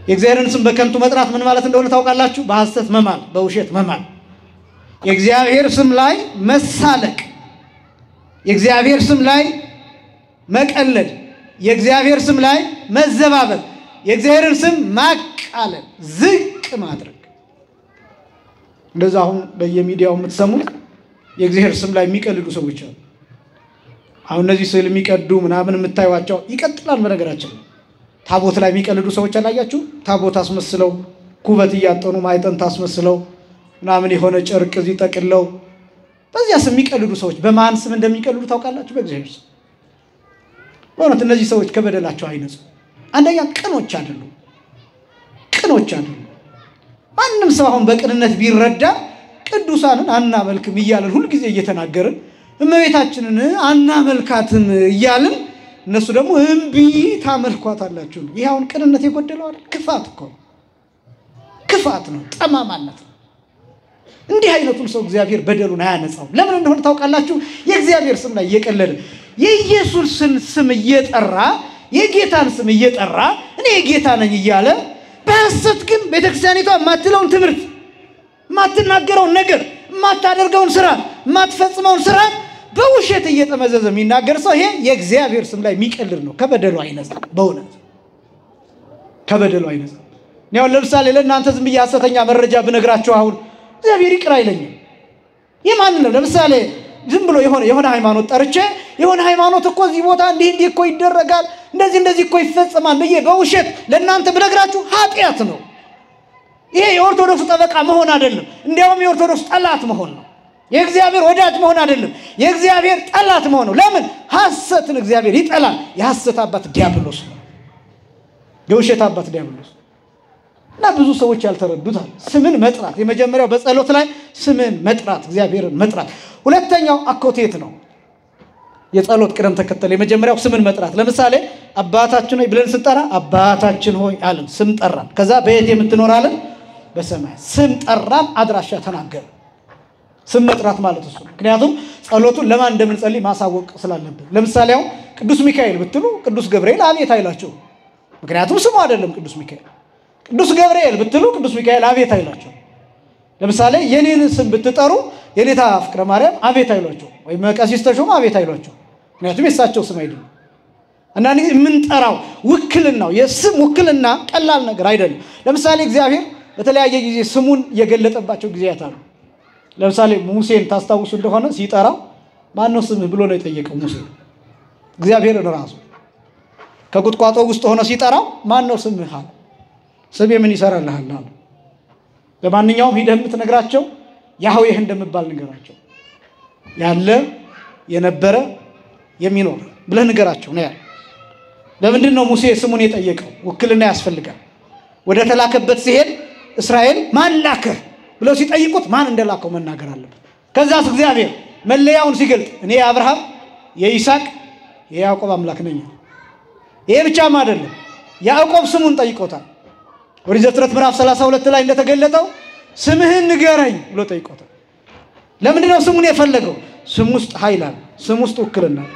የእግዚአብሔርን ስም በከንቱ መጥራት ምን ማለት እንደሆነ ታውቃላችሁ በሐሰት መማል በውሸት መማል የእግዚአብሔር ስም ላይ መሳለቅ የእግዚአብሔር ስም ላይ መቀለድ የእግዚአብሔር ስም ላይ መዘባበል የእግዚአብሔርን ስም ማቃለል ዝቅ ማድረግ እንደዛ አሁን በየሚዲያው የምትሰሙት የእግዚአብሔር ስም ላይ የሚቀልዱ ሰዎች አሉ አሁን እነዚህ ስዕል የሚቀዱ ምናምን የምታዩዋቸው ይቀጥላል በነገራችን ታቦት ላይ የሚቀልዱ ሰዎች አላያችሁ ታቦት አስመስለው ኩበት ያጠኑ ማይጠንት አስመስለው ምናምን የሆነ ጨርቅ እዚህ ጠቅለው በዚያ ስም የሚቀልዱ ሰዎች በማን ስም እንደሚቀልዱ ታውቃላችሁ በእግዚአብሔር ስም ወንት እነዚህ ሰዎች ከበደላቸው አይነጹ አንደኛ ቅኖች አይደሉም ማንንም ሰው አሁን በቅንነት ቢረዳ ቅዱሳንን አናመልክም ይያልን ሁሉ ጊዜ እየተናገርን እመቤታችንን አናመልካትም ይያልን እነሱ ደግሞ እንቢ ታመልኳታላችሁ ይሄ አሁን ቅንነት የጎደለው አይደል ክፋት ነው ጠማማነት እንዲህ አይነቱን ሰው እግዚአብሔር በደሉን አያነጻው ለምን እንደሆነ ታውቃላችሁ የእግዚአብሔር ስም ላይ እየቀለደ የኢየሱስን ስም እየጠራ የጌታን ስም እየጠራ እኔ ጌታ ነኝ ይያለ በሐሰት ግን ቤተክርስቲያኒቷ ማትለውን ትምህርት ማትናገረውን ነገር ማታደርገውን ስራ ማትፈጽመውን ስራ በውሸት እየተመዘዘ የሚናገር ሰው ይሄ የእግዚአብሔር ስም ላይ የሚቀልድ ነው ከበደሉ አይነጻም በእውነት ከበደሉ አይነጻም ነው ለምሳሌ ለእናንተ ዝም በያሰተኛ መረጃ ብነግራችሁ አሁን እግዚአብሔር ይቅር አይለኝም የማን ነው ለምሳሌ ዝም ብሎ የሆነ ሃይማኖት ጠርቼ የሆነ ሃይማኖት እኮ እዚህ ቦታ እንዲህ እኮ ይደረጋል እንደዚህ እኮ ይፈጸማል በየ በውሸት ለእናንተ ብነግራችሁ ኃጢያት ነው ይሄ የኦርቶዶክስ ጠበቃ መሆን አይደለም እንዲያውም የኦርቶዶክስ ጠላት መሆን ነው የእግዚአብሔር ወዳጅ መሆን አይደለም የእግዚአብሔር ጠላት መሆን ነው ለምን ሐሰትን እግዚአብሔር ይጠላል የሐሰት አባት ዲያብሎስ ነው የውሸት አባት ዲያብሎስ እና ብዙ ሰዎች ያልተረዱታል ስምን መጥራት የመጀመሪያው በጸሎት ላይ ስምን መጥራት እግዚአብሔርን መጥራት ሁለተኛው አኮቴት ነው የጸሎት ቅደም ተከተል የመጀመሪያው ስምን መጥራት ለምሳሌ አባታችን ሆይ ብለን ስንጠራ አባታችን ሆይ አለን ስም ጠራን ከዛ በየት የምትኖር አለን በሰማይ ስም ጠራን አድራሻ ተናገረ ስም መጥራት ማለት እሱ ምክንያቱም ጸሎቱን ለማን እንደምንጸልይ ማሳወቅ ስላለበት ለምሳሌ አሁን ቅዱስ ሚካኤል ብትሉ ቅዱስ ገብርኤል አቤት አይላችሁ ምክንያቱም ስሙ አይደለም ቅዱስ ሚካኤል ቅዱስ ገብርኤል ብትሉ ቅዱስ ሚካኤል አቤት አይላችሁ ለምሳሌ የኔን ስም ብትጠሩ የኔታ ፍቅረ ማርያም አቤት አይሏችሁ ወይ መቀሲስ ተሾመ አቤት አይሏችሁ ምክንያቱም የሳቸው ስም አይደለም እና የምንጠራው ውክልናው የስም ውክልና ቀላል ነገር አይደለም ለምሳሌ እግዚአብሔር በተለያየ ጊዜ ስሙን የገለጠባቸው ጊዜያት አሉ ለምሳሌ ሙሴን ታስታውሱ እንደሆነ ሲጠራው ማን ነው ስምህ ብሎ ነው የጠየቀው ሙሴ እግዚአብሔር ራሱ ከቁጥቋጦ ውስጥ ሆነ ሲጠራው ማን ነው ስምህ አለ ስሜ ምን ይሰራልሃል አለ ለማንኛውም ሄደህ የምትነግራቸው ያህዌህ እንደምባል ንገራቸው ያለ የነበረ የሚኖር ብለህ ንገራቸው ነው ያለው ለምንድን ነው ሙሴ ስሙን የጠየቀው ውክልና ያስፈልጋል ወደ ተላከበት ሲሄድ እስራኤል ማን ላከህ ብለው ሲጠይቁት ማን እንደላከው መናገር አለበት። ከዛስ እግዚአብሔር መለያውን ሲገልጥ እኔ የአብርሃም የይስሐቅ የያዕቆብ አምላክ ነኝ። ይሄ ብቻም አይደለም ያዕቆብ ስሙን ጠይቆታል። ኦሪት ዘፍጥረት ምዕራፍ 32 ላይ እንደተገለጠው ስምህን ንገረኝ ብሎ ጠይቆታል። ለምንድን ነው ስሙን የፈለገው? ስም ውስጥ ኃይል አለ፣ ስም ውስጥ ውክልና አለ።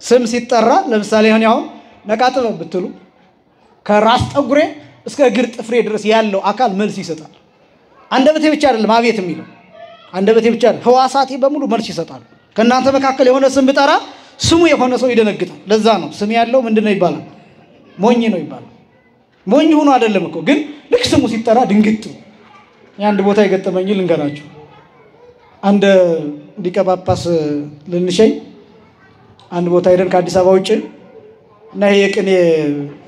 ስም ሲጠራ ለምሳሌ አሁን ነቃጥበ ብትሉ ከራስ ጠጉሬ እስከ እግር ጥፍሬ ድረስ ያለው አካል መልስ ይሰጣል። አንደበቴ ብቻ አይደለም አቤት የሚለው አንደበቴ ብቻ አይደለም ህዋሳቴ በሙሉ መልስ ይሰጣል። ከእናንተ መካከል የሆነ ስም ብጠራ ስሙ የሆነ ሰው ይደነግጣል። ለዛ ነው ስም ያለው ምንድነው ይባላል? ሞኝ ነው ይባላል። ሞኝ ሆኖ አይደለም እኮ ግን ልክ ስሙ ሲጠራ ድንግጥ። አንድ ቦታ የገጠመኝ ልንገራችሁ። አንድ ሊቀ ጳጳስ ልንሸኝ አንድ ቦታ ሄደን ከአዲስ አበባ ውጭ እና ይሄ የቅኔ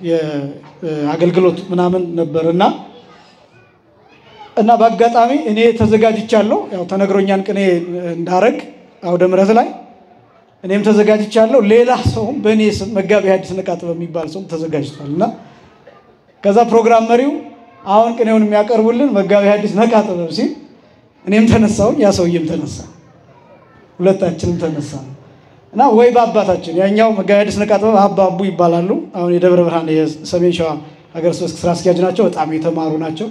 የአገልግሎት ምናምን ነበርና በአጋጣሚ እኔ ተዘጋጅቻለሁ። ያው ተነግሮኛን ቅኔ እንዳረግ አውደ ምሕረት ላይ እኔም ተዘጋጅቻለሁ። ሌላ ሰውም በእኔ ስም መጋቢ ሐዲስ ነቃጥበብ የሚባል ሰውም ተዘጋጅቷልና ከዛ ፕሮግራም መሪው አሁን ቅኔውን የሚያቀርቡልን መጋቢ ሐዲስ ነቃጥበብ ሲል እኔም ተነሳው ያ ሰውዬም ተነሳ። ሁለታችንም ተነሳን እና ወይ በአባታችን ያኛው መጋቢ ሐዲስ ነቃጥበብ አባቡ ይባላሉ። አሁን የደብረ ብርሃን የሰሜን ሸዋ ሀገረ ስብከት ስራ አስኪያጅ ናቸው። በጣም የተማሩ ናቸው።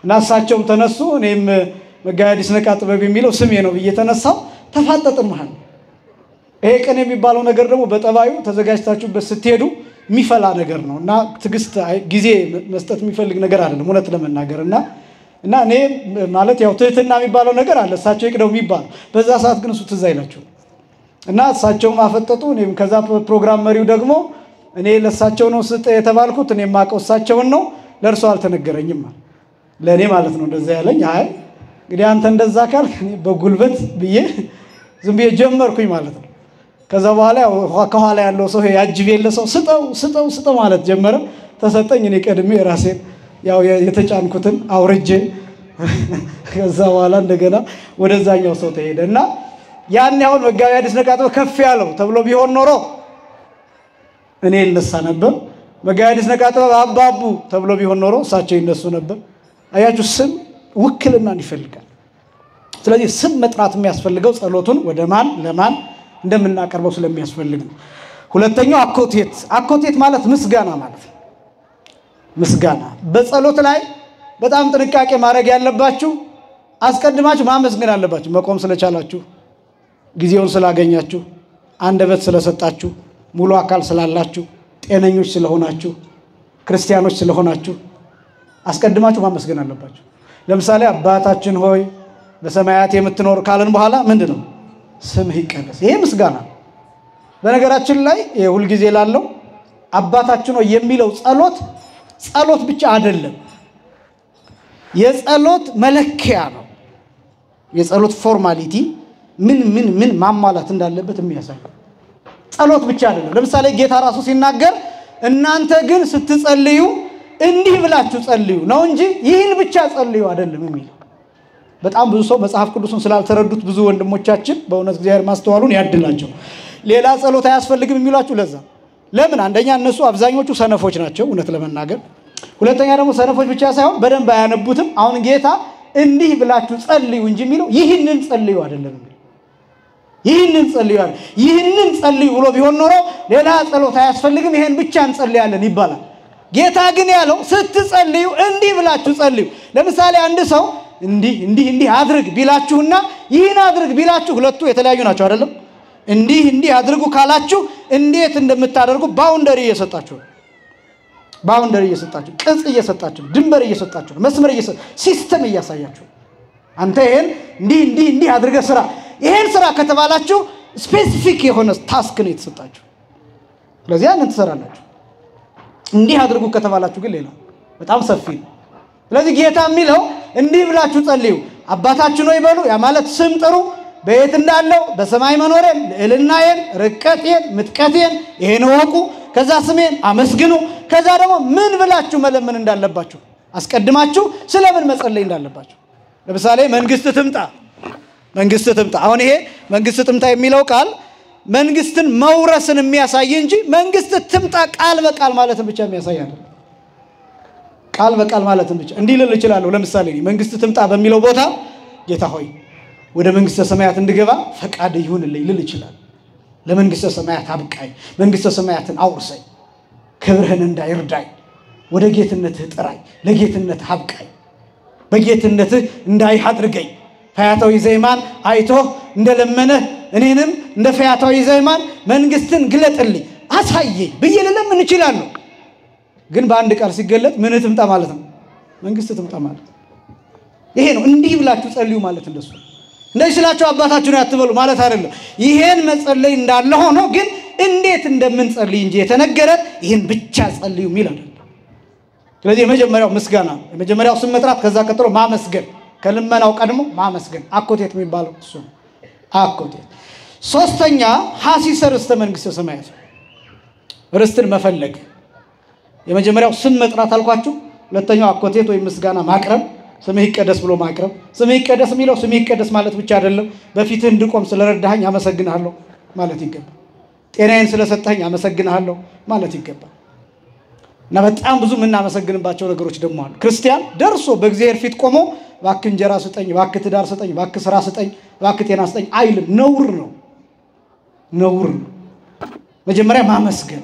እና እሳቸውም ተነሱ። እኔም መጋቢ ሐዲስ ነቃጥበብ የሚለው ስሜ ነው ብዬ ተነሳው። ተፋጠጥን ማለት ይሄ ቅኔ የሚባለው ነገር ደግሞ በጠባዩ ተዘጋጅታችሁበት ስትሄዱ የሚፈላ ነገር ነው እና ትግስት ጊዜ መስጠት የሚፈልግ ነገር አይደለም እውነት ለመናገርና እኔ ማለት ያው ትህትና የሚባለው ነገር አለ። እሳቸው ይቅደው የሚባለው በዛ ሰዓት ግን እሱ ትዝ አይላችሁ እና እሳቸውም አፈጠጡ። እኔም ከዛ ፕሮግራም መሪው ደግሞ እኔ ለእሳቸው ነው ስጥ የተባልኩት እኔም ማቀው እሳቸውን ነው ለእርሱ አልተነገረኝም ለእኔ ማለት ነው እንደዛ ያለኝ። አይ እንግዲህ አንተ እንደዛ ካልክ እኔ በጉልበት ብዬ ዝም ብዬ ጀመርኩኝ ማለት ነው። ከዛ በኋላ ከኋላ ያለው ሰው ያጅብ የለ ሰው ስጠው ማለት ጀመረ። ተሰጠኝ። እኔ ቀድሜ ራሴን ያው የተጫንኩትን አውርጄ ከዛ በኋላ እንደገና ወደዛኛው ሰው ተሄደና ያን ያው መጋቢ ሐዲስ ነቃጥበብ ከፍ ያለው ተብሎ ቢሆን ኖሮ እኔ ልነሳ ነበር። መጋቢ ሐዲስ ነቃጥበብ አባቡ ተብሎ ቢሆን ኖሮ እሳቸው ይነሱ ነበር። አያችሁ ስም ውክልናን ይፈልጋል። ስለዚህ ስም መጥራት የሚያስፈልገው ጸሎቱን ወደ ማን ለማን እንደምናቀርበው ስለሚያስፈልግ ነው። ሁለተኛው አኮቴት ማለት ምስጋና ማለት ነው። ምስጋና በጸሎት ላይ በጣም ጥንቃቄ ማድረግ ያለባችሁ አስቀድማችሁ ማመስገን አለባችሁ። መቆም ስለቻላችሁ፣ ጊዜውን ስላገኛችሁ፣ አንደበት ስለሰጣችሁ፣ ሙሉ አካል ስላላችሁ፣ ጤነኞች ስለሆናችሁ፣ ክርስቲያኖች ስለሆናችሁ አስቀድማችሁ ማመስገን አለባችሁ። ለምሳሌ አባታችን ሆይ በሰማያት የምትኖር ካለን በኋላ ምንድነው? ስምህ ይቀደስ። ይሄ ምስጋና። በነገራችን ላይ ሁሉ ጊዜ ላለው አባታችን ሆይ የሚለው ጸሎት ብቻ አይደለም፣ የጸሎት መለኪያ ነው። የጸሎት ፎርማሊቲ ምን ማሟላት እንዳለበት የሚያሳይ ጸሎት ብቻ አይደለም። ለምሳሌ ጌታ ራሱ ሲናገር እናንተ ግን ስትጸልዩ እንዲህ ብላችሁ ጸልዩ ነው እንጂ ይህን ብቻ ጸልዩ አይደለም የሚለው። በጣም ብዙ ሰው መጽሐፍ ቅዱስን ስላልተረዱት ብዙ ወንድሞቻችን በእውነት እግዚአብሔር ማስተዋሉን ያድላቸው ሌላ ጸሎት አያስፈልግም የሚሏችሁ ለዛ። ለምን? አንደኛ እነሱ አብዛኞቹ ሰነፎች ናቸው እውነት ለመናገር። ሁለተኛ ደግሞ ሰነፎች ብቻ ሳይሆን በደንብ አያነቡትም። አሁን ጌታ እንዲህ ብላችሁ ጸልዩ እንጂ የሚለው ይህንን ጸልዩ አይደለም። ይህንን ጸልዩ ብሎ ቢሆን ኖሮ ሌላ ጸሎት አያስፈልግም ይሄን ብቻ እንጸልያለን ይባላል። ጌታ ግን ያለው ስትጸልዩ እንዲህ ብላችሁ ጸልዩ። ለምሳሌ አንድ ሰው እንዲህ አድርግ ቢላችሁና ይህን አድርግ ቢላችሁ ሁለቱ የተለያዩ ናቸው አይደለም? እንዲህ አድርጉ ካላችሁ እንዴት እንደምታደርጉ ባውንደሪ እየሰጣችሁ ቅጽ እየሰጣችሁ ድንበር እየሰጣችሁ መስመር ሲስተም እያሳያችሁ አንተ ይሄን እንዲህ አድርገህ ስራ ይሄን ስራ ከተባላችሁ ስፔሲፊክ የሆነ ታስክ ነው የተሰጣችሁ። ስለዚህ አንተ ትሰራላችሁ። እንዲህ አድርጉ ከተባላችሁ ግን ሌላ በጣም ሰፊ ነው። ስለዚህ ጌታ የሚለው እንዲህ ብላችሁ ጸልዩ አባታችን ሆይ በሉ። ያ ማለት ስም ጥሩ በየት እንዳለው በሰማይ መኖሬን ልዕልናዬን ርቀቴን ምጥቀቴን ይሄን ወቁ። ከዛ ስሜን አመስግኑ። ከዛ ደግሞ ምን ብላችሁ መለመን እንዳለባችሁ አስቀድማችሁ ስለምን መጸለይ እንዳለባችሁ። ለምሳሌ መንግስት ትምጣ። አሁን ይሄ መንግስት ትምጣ የሚለው ቃል መንግስትን መውረስን የሚያሳይ እንጂ መንግስት ትምጣ ቃል በቃል ማለትን ብቻ የሚያሳይ አይደለም። ቃል በቃል ማለትም ብቻ እንዲህ ልል እችላለሁ። ለምሳሌ መንግስት ትምጣ በሚለው ቦታ ጌታ ሆይ ወደ መንግስተ ሰማያት እንድገባ ፈቃድ ይሁንልኝ ልል እችላለሁ። ለመንግስተ ሰማያት አብቃኝ፣ መንግስተ ሰማያትን አውርሰኝ፣ ክብርህን እንዳይርዳኝ፣ ወደ ጌትነትህ ጥራኝ፣ ለጌትነትህ አብቃኝ፣ በጌትነትህ እንዳይህ አድርገኝ። ፈያታዊ ዘይማን አይቶ እንደለመነ እኔንም እንደ ፈያታዊ ዘይማን መንግስትን ግለጥልኝ አሳየኝ ብዬ ልለምን እችላለሁ። ግን በአንድ ቃል ሲገለጥ ምን ትምጣ ማለት ነው? መንግስት ትምጣ ማለት ይሄ ነው። እንዲህ ብላችሁ ጸልዩ ማለት እንደሱ እንደዚህ ስላችሁ አባታችሁን አትበሉ ማለት አይደለም። ይሄን መጸለይ እንዳለ ሆኖ ግን እንዴት እንደምንጸልይ እንጂ የተነገረ ይሄን ብቻ ጸልዩ ሚል አይደለም። ስለዚህ የመጀመሪያው ምስጋና፣ የመጀመሪያው ስም መጥራት፣ ከዛ ቀጥሎ ማመስገን፣ ከልመናው ቀድሞ ማመስገን አኮቴት የሚባለው እሱ አኮቴት። ሶስተኛ ሐሲሰ ርስተ መንግስተ ሰማያት ርስትን መፈለግ። የመጀመሪያው ስም መጥራት አልኳችሁ። ሁለተኛው አኮቴት ወይ ምስጋና ማቅረብ፣ ስምህ ይቀደስ ብሎ ማቅረብ። ስምህ ይቀደስ የሚለው ስምህ ይቀደስ ማለት ብቻ አይደለም። በፊትህ እንድቆም ስለረዳኸኝ አመሰግንሃለሁ ማለት ይገባል። ጤናዬን ስለሰጠኸኝ አመሰግንሃለሁ ማለት ይገባል። እና በጣም ብዙ የምናመሰግንባቸው ነገሮች ደግሞ አሉ። ክርስቲያን ደርሶ በእግዚአብሔር ፊት ቆሞ እባክህ እንጀራ ስጠኝ፣ እባክህ ትዳር ስጠኝ፣ እባክህ ስራ ስጠኝ፣ እባክህ ጤና ስጠኝ አይልም። ነውር ነው፣ ነውር ነው። መጀመሪያ ማመስገን።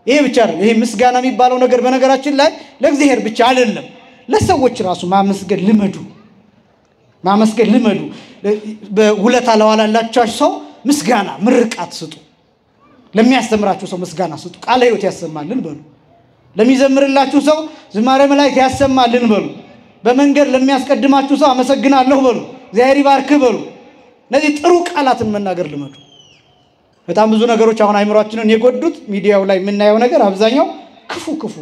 ይሄ ብቻ አይደለም። ይሄ ምስጋና የሚባለው ነገር በነገራችን ላይ ለእግዚአብሔር ብቻ አይደለም፣ ለሰዎች ራሱ ማመስገን ልመዱ፣ ማመስገን ልመዱ። በውለታ ለዋላላችሁ ሰው ምስጋና ምርቃት ስጡ። ለሚያስተምራችሁ ሰው ምስጋና ስጡ። ቃለ ሕይወት ያሰማልን በሉ። ለሚዘምርላችሁ ሰው ዝማሬ መላእክት ያሰማልን በሉ። በመንገድ ለሚያስቀድማችሁ ሰው አመሰግናለሁ በሉ። እግዚአብሔር ይባርክህ በሉ። እነዚህ ጥሩ ቃላትን መናገር ልመዱ። በጣም ብዙ ነገሮች አሁን አይምሯችንን የጎዱት ሚዲያው ላይ የምናየው ነገር አብዛኛው ክፉ ክፉ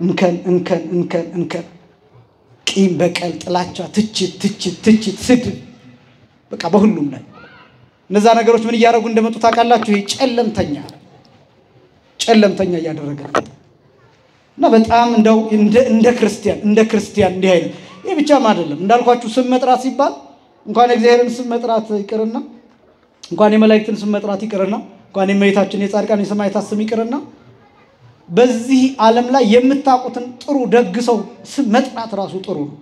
እንከን እንከን እንከን እንከን፣ ቂም፣ በቀል፣ ጥላቻ፣ ትችት ትችት ትችት፣ ስድብ፣ በቃ በሁሉም ላይ እነዛ ነገሮች ምን እያደረጉ እንደመጡ ታውቃላችሁ? ይሄ ጨለምተኛ እያደረገ እና በጣም እንደው እንደ ክርስቲያን እንዲህ አይነት ይሄ ብቻም አይደለም። እንዳልኳችሁ ስም መጥራት ሲባል እንኳን የእግዚአብሔርን ስም መጥራት ይቅርና እንኳን የመላእክትን ስም መጥራት ይቅርና እንኳን የእመቤታችን የጻድቃን የሰማዕታት ስም ይቅርና በዚህ ዓለም ላይ የምታውቁትን ጥሩ ደግ ሰው ስም መጥራት ራሱ ጥሩ ነው።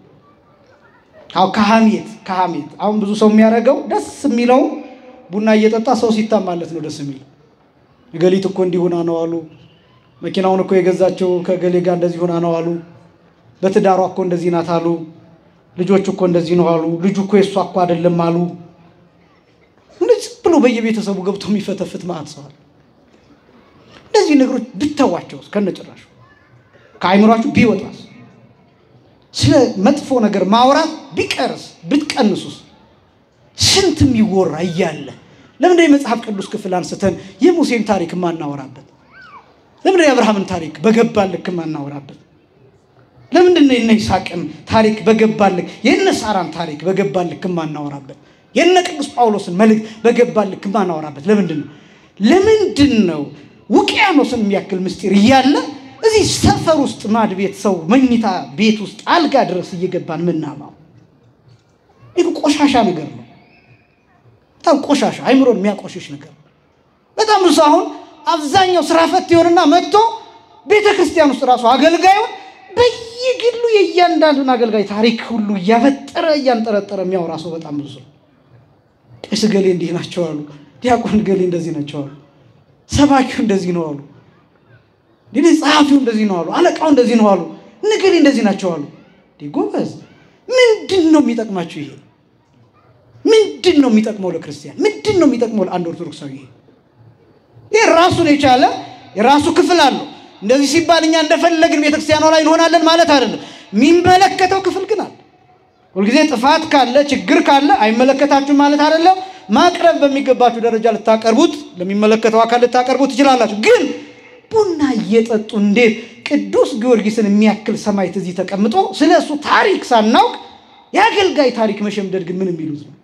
ከሐሜት አሁን ብዙ ሰው የሚያደርገው ደስ የሚለው ቡና እየጠጣ ሰው ሲታማለት ነው ደስ የሚል። ገሊት እኮ እንዲህ ሆና ነው አሉ፣ መኪናውን እኮ የገዛቸው ከገሌ ጋር እንደዚህ ሆና ነው አሉ፣ በትዳሯ እኮ እንደዚህ ናት አሉ፣ ልጆቹ እኮ እንደዚህ ነው አሉ፣ ልጁ እኮ የሷ እኮ አይደለም አሉ። እንደዚህ ብሎ በየቤተሰቡ ገብቶ የሚፈተፍት ማለት ሰው አለ። እንደዚህ ነገሮች ብትተዋቸውስ ከነጭራሹ ከአይምሯችሁ ቢወጣስ፣ ስለ መጥፎ ነገር ማውራት ቢቀርስ ብትቀንሱስ፣ ስንትም ይወራ እያለ ለምን የመጽሐፍ ቅዱስ ክፍል አንስተን የሙሴን ታሪክ ማናወራበት? ለምን የአብርሃምን ታሪክ በገባልክ ማናወራበት? ለምን የነ ይስሐቅን ታሪክ በገባልክ የነ ሳራን ታሪክ በገባልክ ማናወራበት? የነ ቅዱስ ጳውሎስን መልእክት በገባልክ ማናወራበት? ለምንድን ነው ውቅያኖስን የሚያክል ምስጢር እያለ እዚህ ሰፈር ውስጥ ማድ ቤት ሰው መኝታ ቤት ውስጥ አልጋ ድረስ እየገባን ምናማው? ይሄ ቆሻሻ ነገር ነው። በጣም ቆሻሻ አይምሮን የሚያቆሽሽ ነገር። በጣም ብዙ አሁን አብዛኛው ስራ ፈት ይሆንና መጥቶ ቤተክርስቲያን ውስጥ ራሱ አገልጋዩን በየግሉ የእያንዳንዱን አገልጋይ ታሪክ ሁሉ እያበጠረ እያንጠረጠረ የሚያወራ ሰው በጣም ብዙ ነው። ቄስ ገሌ እንዲህ ናቸው አሉ፣ ዲያቆን ገሌ እንደዚህ ናቸው አሉ፣ ሰባኪው እንደዚህ ነው አሉ፣ ጸሐፊው እንደዚህ ነው አሉ፣ አለቃው እንደዚህ ነው አሉ፣ ንገሌ እንደዚህ ናቸው አሉ። ጎበዝ ምንድን ነው የሚጠቅማችሁ? ይሄ ምንድን ነው የሚጠቅመው ለክርስቲያን? ምንድን ነው የሚጠቅመው ለአንድ ኦርቶዶክሳዊ? ይሄ ራሱን የቻለ የራሱ ክፍል አለው። እንደዚህ ሲባል እኛ እንደፈለግን ቤተክርስቲያኗ ላይ እንሆናለን ማለት አይደለም። የሚመለከተው ክፍል ግን አለ። ሁልጊዜ ጥፋት ካለ ችግር ካለ አይመለከታችሁም ማለት አይደለም። ማቅረብ በሚገባችሁ ደረጃ ልታቀርቡት፣ ለሚመለከተው አካል ልታቀርቡት ትችላላችሁ። ግን ቡና እየጠጡ እንዴት ቅዱስ ጊዮርጊስን የሚያክል ሰማዕት እዚህ ተቀምጦ ስለሱ ታሪክ ሳናውቅ የአገልጋይ ታሪክ መሸምደድ ግን ምን የሚሉት ነው?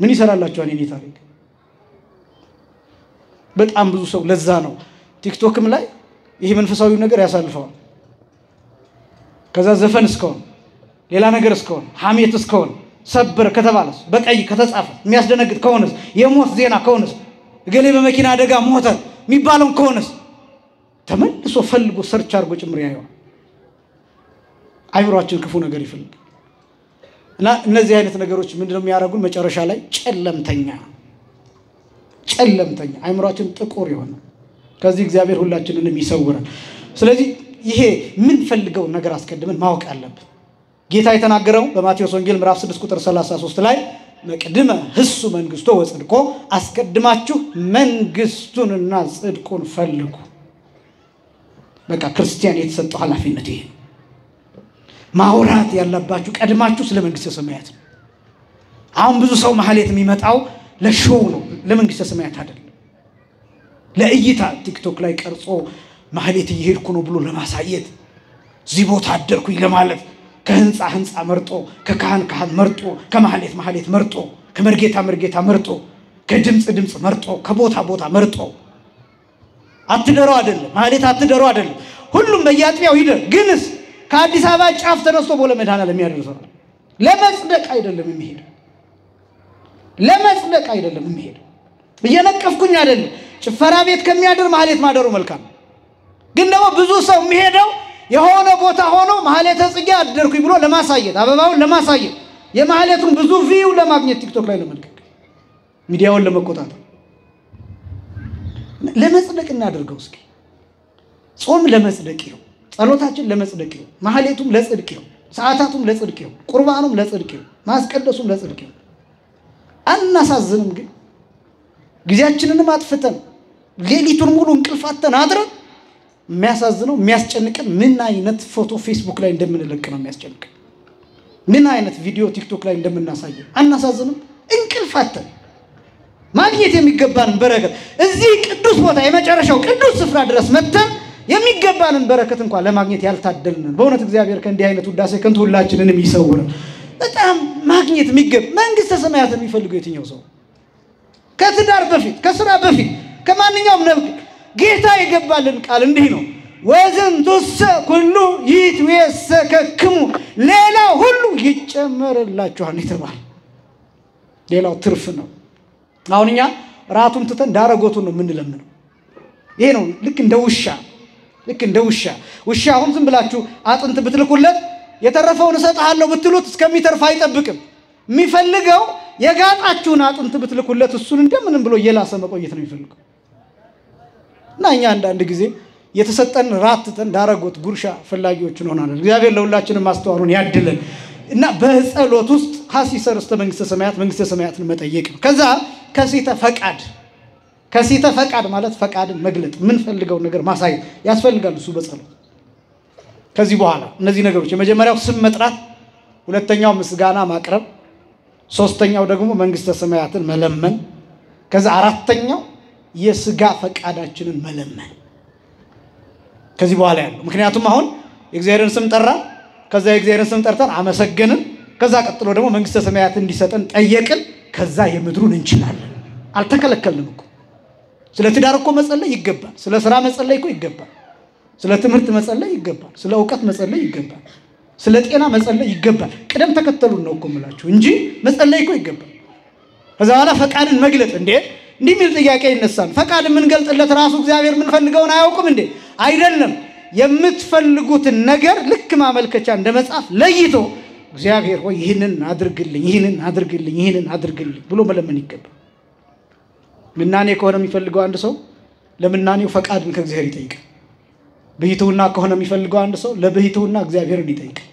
ምን ይሰራላችኋል የኔ ታሪክ? በጣም ብዙ ሰው ለዛ ነው ቲክቶክም ላይ ይሄ መንፈሳዊ ነገር ያሳልፈዋል። ከዛ ዘፈን እስከሆነ ሌላ ነገር እስከሆነ ሐሜት እስከሆነ ሰበር ከተባለስ በቀይ ከተጻፈ የሚያስደነግጥ ከሆነስ የሞት ዜና ከሆነስ እገሌ በመኪና አደጋ ሞተ የሚባለው ከሆነስ ተመልሶ ፈልጎ ሰርች አድርጎ ጭምር ያየዋል። አይምሮአችን ክፉ ነገር ይፈልግ እና እነዚህ አይነት ነገሮች ምንድነው የሚያደርጉን መጨረሻ ላይ ጨለምተኛ አይምሮአችን ጥቁር ይሆን ከዚህ እግዚአብሔር ሁላችንንም ይሰውራል ስለዚህ ይሄ ምን ፈልገው ነገር አስቀድመን ማወቅ አለብን ጌታ የተናገረው በማቴዎስ ወንጌል ምዕራፍ 6 ቁጥር 33 ላይ መቅድመ ህሱ መንግስቶ ወጽድቆ አስቀድማችሁ መንግስቱንና ጽድቁን ፈልጉ በቃ ክርስቲያን የተሰጠው ኃላፊነት ይሄ ማውራት ያለባችሁ ቀድማችሁ ስለ መንግስተ ሰማያት አሁን ብዙ ሰው ማህሌት የሚመጣው ለሾው ነው ለመንግስተ ሰማያት አይደለም ለእይታ ቲክቶክ ላይ ቀርጾ ማህሌት እየሄድኩ ነው ብሎ ለማሳየት እዚህ ቦታ አደርኩኝ ለማለት ከህንፃ መርጦ ከካህን መርጦ ከማህሌት መርጦ ከመርጌታ መርጦ ከድምጽ መርጦ ከቦታ መርጦ አትደረው አይደለም ማህሌት አትደረው አይደለም ሁሉም በያጥቢያው ይደር ግንስ ከአዲስ አበባ ጫፍ ተነስቶ ቦለ መድኃኔዓለም የሚያደርሰው ለመጽደቅ አይደለም የሚሄድ እየነቀፍኩኝ አይደለም ጭፈራ ቤት ከሚያደር ማህሌት ማደሩ መልካም ግን ደግሞ ብዙ ሰው የሚሄደው የሆነ ቦታ ሆኖ ማህሌተ ጽጌ አደርኩኝ ብሎ ለማሳየት አበባውን ለማሳየት የማህሌቱን ብዙ ቪው ለማግኘት ቲክቶክ ላይ ለመልቀቅ ሚዲያውን ለመቆጣጠር ለመጽደቅ እናደርገው እስኪ ጾም ለመጽደቅ ነው ጸሎታችን ለመጽደቅ ነው ማህሌቱም ለጽድቅ ነው ሰዓታቱም ለጽድቅ ነው ቁርባኑም ለጽድቅ ነው ማስቀደሱም ለጽድቅ ነው አናሳዝንም ግን ጊዜያችንንም አጥፍተን ሌሊቱን ሙሉ እንቅልፋተን አድረን የሚያሳዝነው የሚያስጨንቀን ምን አይነት ፎቶ ፌስቡክ ላይ እንደምንለቅ ነው የሚያስጨንቀን ምን አይነት ቪዲዮ ቲክቶክ ላይ እንደምናሳይ አናሳዝንም እንቅልፋተን ማግኘት የሚገባን በረከት እዚህ ቅዱስ ቦታ የመጨረሻው ቅዱስ ስፍራ ድረስ መተን የሚገባንን በረከት እንኳን ለማግኘት ያልታደልን በእውነት እግዚአብሔር ከእንዲህ አይነት ውዳሴ ከንቱ ሁላችንንም ይሰውራል በጣም ማግኘት የሚገባ መንግስተ ሰማያትን የሚፈልገው የትኛው ሰው ከትዳር በፊት ከሥራ በፊት ከማንኛውም ነብይ ጌታ የገባልን ቃል እንዲህ ነው ወዘንቱሰ ኩሉ ይትወሰከክሙ ሌላ ሁሉ ይጨመርላችኋል ይተባል ሌላው ትርፍ ነው አሁንኛ ራቱን ተተን ዳረጎቱን ነው የምንለምነው ይሄ ነው ልክ እንደ ውሻ አሁን ዝም ብላችሁ አጥንት ብትልኩለት የተረፈውን እሰጥሃለሁ ብትሉት እስከሚተርፍ አይጠብቅም የሚፈልገው የጋጣችሁን አጥንት ብትልኩለት እሱን እንደምንም ብሎ የላሰ መቆየት ነው የሚፈልገው እና እኛ አንዳንድ ጊዜ የተሰጠን ራትተን ዳረጎት ጉርሻ ፈላጊዎች እንሆናለን እግዚአብሔር ለሁላችንም ማስተዋሉን ያድለን እና በጸሎት ውስጥ ሐሲሰርስተ መንግስተ ሰማያትን መጠየቅ ነው ከዛ ከሲተ ፈቃድ ማለት ፈቃድን መግለጥ ምን ፈልገው ነገር ማሳየት ያስፈልጋል እሱ በጸሎት ከዚህ በኋላ እነዚህ ነገሮች የመጀመሪያው ስም መጥራት ሁለተኛው ምስጋና ማቅረብ ሶስተኛው ደግሞ መንግስተ ሰማያትን መለመን ከዛ አራተኛው የሥጋ ፈቃዳችንን መለመን ከዚህ በኋላ ያለው ምክንያቱም አሁን የእግዚአብሔርን ስም ጠራ ከዛ የእግዚአብሔርን ስም ጠርተን አመሰገንን ከዛ ቀጥሎ ደግሞ መንግስተ ሰማያትን እንዲሰጠን ጠየቅን ከዛ የምድሩን እንችላለን አልተከለከልንም እኮ ስለ ትዳር እኮ መጸለይ ይገባል ስለ ሥራ መጸለይ እኮ ይገባል ስለ ትምህርት መጸለይ ይገባል ስለ ዕውቀት መጸለይ ይገባል ስለ ጤና መጸለይ ይገባል ቅደም ተከተሉን ነው እኮ የምላችሁ እንጂ መጸለይ እኮ ይገባል ከዛ በኋላ ፈቃድን መግለጥ እንዲህ የሚል ጥያቄ ይነሳል ፈቃድ ምን ገልጥለት ራሱ እግዚአብሔር ምን ፈልገውን አያውቁም እንዴ አይደለም የምትፈልጉትን ነገር ልክ ማመልከቻ እንደመጻፍ ለይቶ እግዚአብሔር ሆይ ይሄንን አድርግልኝ ብሎ መለመን ይገባል ምናኔ ከሆነ የሚፈልገው አንድ ሰው ለምናኔው ፈቃድን ከእግዚአብሔር ይጠይቃል በህይወቱና ከሆነ የሚፈልገው አንድ ሰው ለበህይወቱና እግዚአብሔርን ይጠይቃል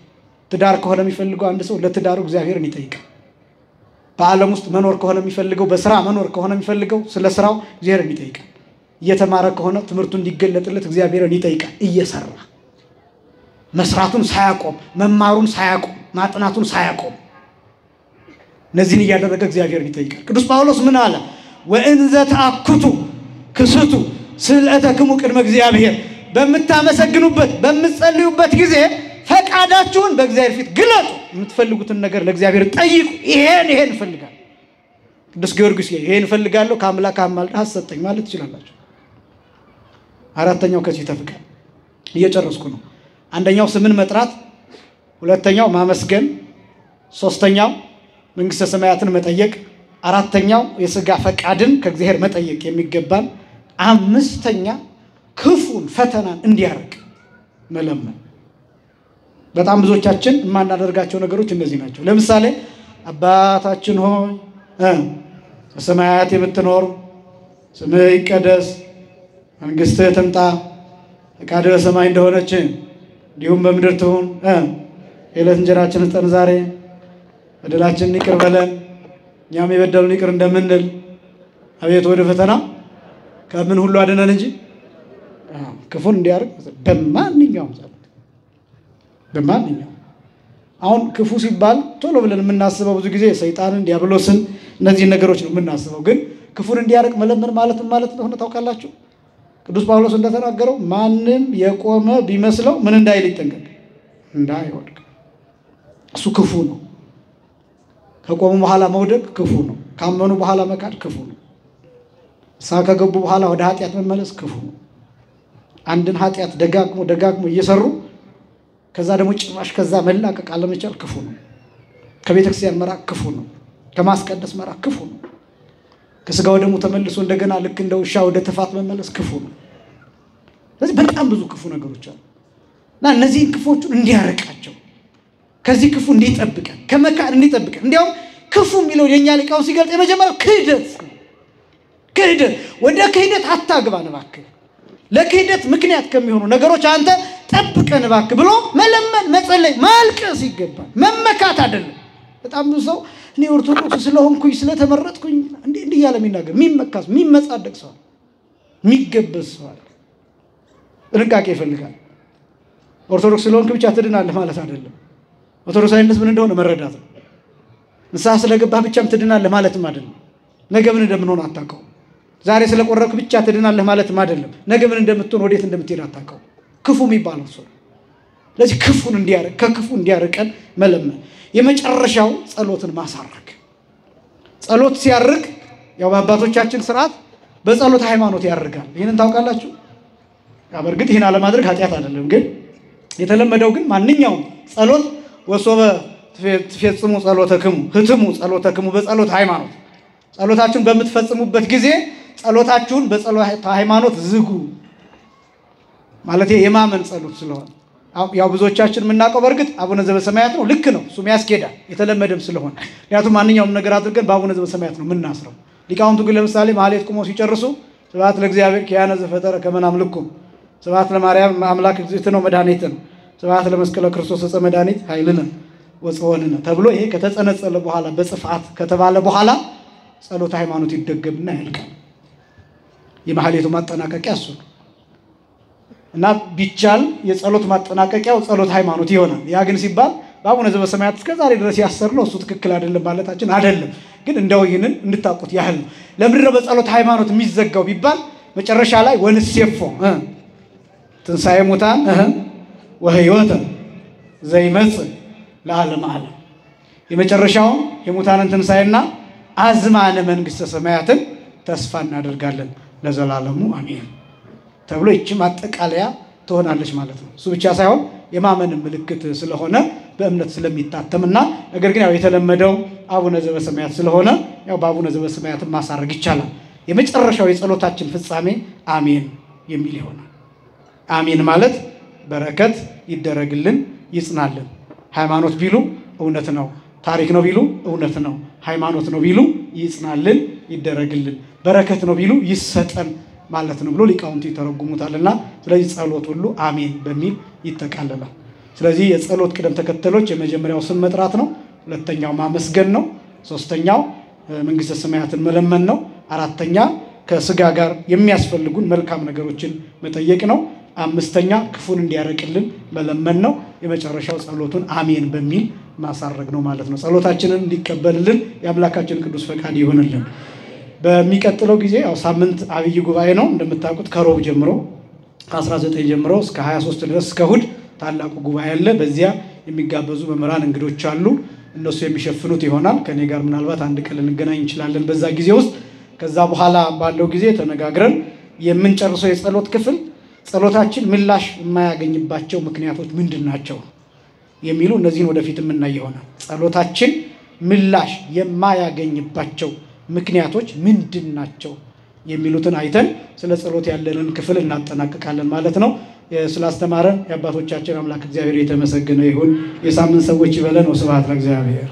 ትዳር ከሆነ የሚፈልገው አንድ ሰው ለትዳሩ እግዚአብሔርን ይጠይቃል በዓለም ውስጥ መኖር ከሆነ የሚፈልገው በሥራ መኖር ከሆነ የሚፈልገው ስለ ሥራው እግዚአብሔርን ይጠይቃል እየተማረ ከሆነ ትምህርቱ እንዲገለጥለት እግዚአብሔርን ይጠይቃል እየሰራ መስራቱን ሳያቆም መማሩን ሳያቆም ማጥናቱን ሳያቆም እነዚህን እያደረገ እግዚአብሔርን ይጠይቃል ቅዱስ ጳውሎስ ምን አለ ወእንዘ ተአኩቱ ክስቱ ስልአተክሙ ቅድመ እግዚአብሔር በመታመሰግኑበት በመጸልዩበት ጊዜ ፈቃዳችሁን በእግዚአብሔር ፊት ግለጡ የምትፈልጉትን ነገር ለእግዚአብሔር ጠይቁ ይሄን ፈልጋለሁ ቅዱስ ጊዮርጊስ ይሄን ፈልጋለሁ ከአምላክ አማልድ አሰጠኝ ማለት ይችላልላችሁ አራተኛው ከዚህ ተፈቃድ እየጨረስኩ ነው አንደኛው ስምን መጥራት ሁለተኛው ማመስገን ሶስተኛው መንግስተ ሰማያትን መጠየቅ አራተኛው የሥጋ ፈቃድን ከእግዚአብሔር መጠየቅ የሚገባን አምስተኛ ክፉን ፈተናን እንዲያርቅ መለመን በጣም ብዙዎቻችን የማናደርጋቸው ነገሮች እነዚህ ናቸው። ለምሳሌ አባታችን ሆይ በሰማያት የምትኖር ስምህ ይቀደስ፣ መንግሥትህ ትምጣ፣ ፈቃድህ በሰማይ እንደሆነች እንዲሁም በምድር ትሁን። የዕለት እንጀራችንን ስጠን ዛሬ፣ በደላችንን ይቅር በለን እኛም የበደሉን ይቅር እንደምንል፣ አቤቱ ወደ ፈተና ከምን ሁሉ አድነን እንጂ ክፉን እንዲያርቅ በማንኛውም በማንኛውም አሁን ክፉ ሲባል ቶሎ ብለን የምናስበው ብዙ ጊዜ ሰይጣንን፣ ዲያብሎስን እነዚህ ነገሮች ነው የምናስበው። ግን ክፉን እንዲያርቅ መለመን ማለት እንደሆነ ታውቃላችሁ? ቅዱስ ጳውሎስ እንደተናገረው ማንም የቆመ ቢመስለው ምን እንዳይል ይጠንቀቅ፣ እንዳይወድቅ። እሱ ክፉ ነው። ከቆሙ በኋላ መውደቅ ክፉ ነው። ካመኑ በኋላ መካድ ክፉ ነው። ከገቡ በኋላ ወደ ኃጢአት መመለስ ክፉ ነው። አንድን ኃጢአት ደጋግሞ እየሰሩ ከዛ ደግሞ ጭራሽ ከዛ መላቀቅ አለመቻል ክፉ ነው። ከቤተ ክርስቲያን መራቅ ክፉ ነው። ከማስቀደስ መራቅ ክፉ ነው። ከስጋው ደግሞ ተመልሶ እንደገና ልክ እንደ ውሻ ወደ ትፋት መመለስ ክፉ ነው። ስለዚህ በጣም ብዙ ክፉ ነገሮች አሉ እና እነዚህን ክፎቹን እንዲያርቃቸው፣ ከዚህ ክፉ እንዲጠብቀን፣ ከመካድ እንዲጠብቀን። እንዲያውም ክፉ የሚለው የኛ ሊቃው ሲገልጥ የመጀመሪያው ክህደት ወደ ክህደት አታግባን እባክህ፣ ለክህደት ምክንያት ከሚሆኑ ነገሮች አንተ ጠብቀን እባክህ ብሎ መለመን፣ መጸለይ፣ ማልቀስ ይገባል። መመካት አይደለም። በጣም ብዙ ሰው እኔ ኦርቶዶክስ ስለሆንኩኝ ስለተመረጥኩኝ እንዲህ እያለ የሚናገር የሚመካስ የሚመጻደቅ ሰው የሚገበዝ ሰው አለ። ጥንቃቄ ይፈልጋል። ኦርቶዶክስ ስለሆንክ ብቻ ትድናለህ ማለት አይደለም። ኦርቶዶክሳዊነት ምን እንደሆነ መረዳት ነው። ንስሐ ስለገባህ ብቻም ትድናለህ ማለትም አይደለም። ነገ ምን እንደምንሆን አታውቀው። ዛሬ ስለቆረብክ ብቻ ትድናለህ ማለትም አይደለም። ነገ ምን እንደምትሆን ወዴት እንደምትሄድ አታውቀው። ክፉ የሚባለው ሰው ለዚህ ክፉን እንዲያርቅ ከክፉ እንዲያርቀን መለመን። የመጨረሻው ጸሎትን ማሳረግ። ጸሎት ሲያርግ ያው በአባቶቻችን ስርዓት በጸሎት ሃይማኖት ያርጋል። ይሄንን ታውቃላችሁ? በእርግጥ ይሄን አለማድረግ ኃጢአት አይደለም፣ ግን የተለመደው ግን ማንኛውም ጸሎት ወሶበ ትፈጽሙ ጸሎተክሙ ህትሙ ጸሎተክሙ በጸሎት ሃይማኖት፣ ጸሎታችሁን በምትፈጽሙበት ጊዜ ጸሎታችሁን በጸሎት ሃይማኖት ዝጉ ማለት የማመን ጸሎት ስለሆነ ያው ብዙዎቻችን የምናውቀው በእርግጥ አቡነ ዘበሰማያት ነው። ልክ ነው፣ እሱም ያስኬዳል የተለመደም ስለሆነ። ምክንያቱም ማንኛውም ነገር አድርገን በአቡነ ዘበሰማያት ነው የምናስረው። ሊቃውንቱ ግን ለምሳሌ ማህሌት ቁመው ሲጨርሱ ስብሐት ለእግዚአብሔር ኪያነ ዘፈጠረ ከመ ናምልኩ፣ ስብሐት ለማርያም አምላክ እግዝእትነ መድኃኒትነ፣ ስብሐት ለመስቀለ ክርስቶስ ዕፀ መድኃኒት ኃይልነ ወጽወንነ ተብሎ ይሄ ከተጸነጸለ በኋላ በጽፋት ከተባለ በኋላ ጸሎት ሃይማኖት ይደገምና ያልቃል። የማህሌቱ ማጠናቀቂያ እሱ እና ቢቻል የጸሎት ማጠናቀቂያው ጸሎት ሃይማኖት ይሆናል። ያ ግን ሲባል በአቡነ ዘበሰማያት እስከዛሬ ድረስ ያሰርነው እሱ ትክክል አይደለም ማለታችን አይደለም፣ ግን እንደው ይህንን እንድታውቁት ያህል ነው። ለምንድነው በጸሎት ሃይማኖት የሚዘጋው ቢባል መጨረሻ ላይ ወንሴፎ ትንሣኤ ሙታን ወሕይወተ ዘይመጽእ ለዓለመ ዓለም፣ የመጨረሻውን የሙታንን ትንሣኤና አዝማነ መንግሥተ ሰማያትን ተስፋ እናደርጋለን ለዘላለሙ አሜን ተብሎ ይቺ ማጠቃለያ ትሆናለች ማለት ነው። እሱ ብቻ ሳይሆን የማመን ምልክት ስለሆነ በእምነት ስለሚታተምና ነገር ግን ያው የተለመደው አቡነ ዘበሰማያት ስለሆነ ያው በአቡነ ዘበሰማያት ማሳረግ ይቻላል። የመጨረሻው የጸሎታችን ፍጻሜ አሜን የሚል ይሆናል። አሜን ማለት በረከት ይደረግልን ይጽናልን። ሃይማኖት ቢሉ እውነት ነው፣ ታሪክ ነው ቢሉ እውነት ነው፣ ሃይማኖት ነው ቢሉ ይጽናልን ይደረግልን፣ በረከት ነው ቢሉ ይሰጠን ማለት ነው ብሎ ሊቃውንቱ ይተረጉሙታልና ስለዚህ ጸሎት ሁሉ አሜን በሚል ይጠቃለላል። ስለዚህ የጸሎት ቅደም ተከተሎች የመጀመሪያው ስም መጥራት ነው፣ ሁለተኛው ማመስገን ነው፣ ሶስተኛው መንግሥተ ሰማያትን መለመን ነው፣ አራተኛ ከስጋ ጋር የሚያስፈልጉን መልካም ነገሮችን መጠየቅ ነው፣ አምስተኛ ክፉን እንዲያረቅልን መለመን ነው፣ የመጨረሻው ጸሎቱን አሜን በሚል ማሳረግ ነው ማለት ነው። ጸሎታችንን እንዲቀበልልን የአምላካችን ቅዱስ ፈቃድ ይሆንልን። በሚቀጥለው ጊዜ ያው ሳምንት አብይ ጉባኤ ነው እንደምታውቁት፣ ከሮብ ጀምሮ ከ19 ጀምሮ እስከ 23 ድረስ እስከ እሑድ ታላቁ ጉባኤ አለ። በዚያ የሚጋበዙ መምህራን እንግዶች አሉ፣ እነሱ የሚሸፍኑት ይሆናል። ከኔ ጋር ምናልባት አንድ ቀን ልንገናኝ እንችላለን በዛ ጊዜ ውስጥ። ከዛ በኋላ ባለው ጊዜ ተነጋግረን የምንጨርሰው የጸሎት ክፍል ጸሎታችን ምላሽ የማያገኝባቸው ምክንያቶች ምንድናቸው የሚሉ እነዚህን ወደፊት የምናይ ይሆናል። ጸሎታችን ምላሽ የማያገኝባቸው ምክንያቶች ምንድናቸው የሚሉትን አይተን ስለ ጸሎት ያለንን ክፍል እናጠናቅቃለን ማለት ነው። ስላስተማረን የአባቶቻችን አምላክ እግዚአብሔር የተመሰገነ ይሁን። የሳምንት ሰዎች ይበለን። ወስብሐት ለእግዚአብሔር።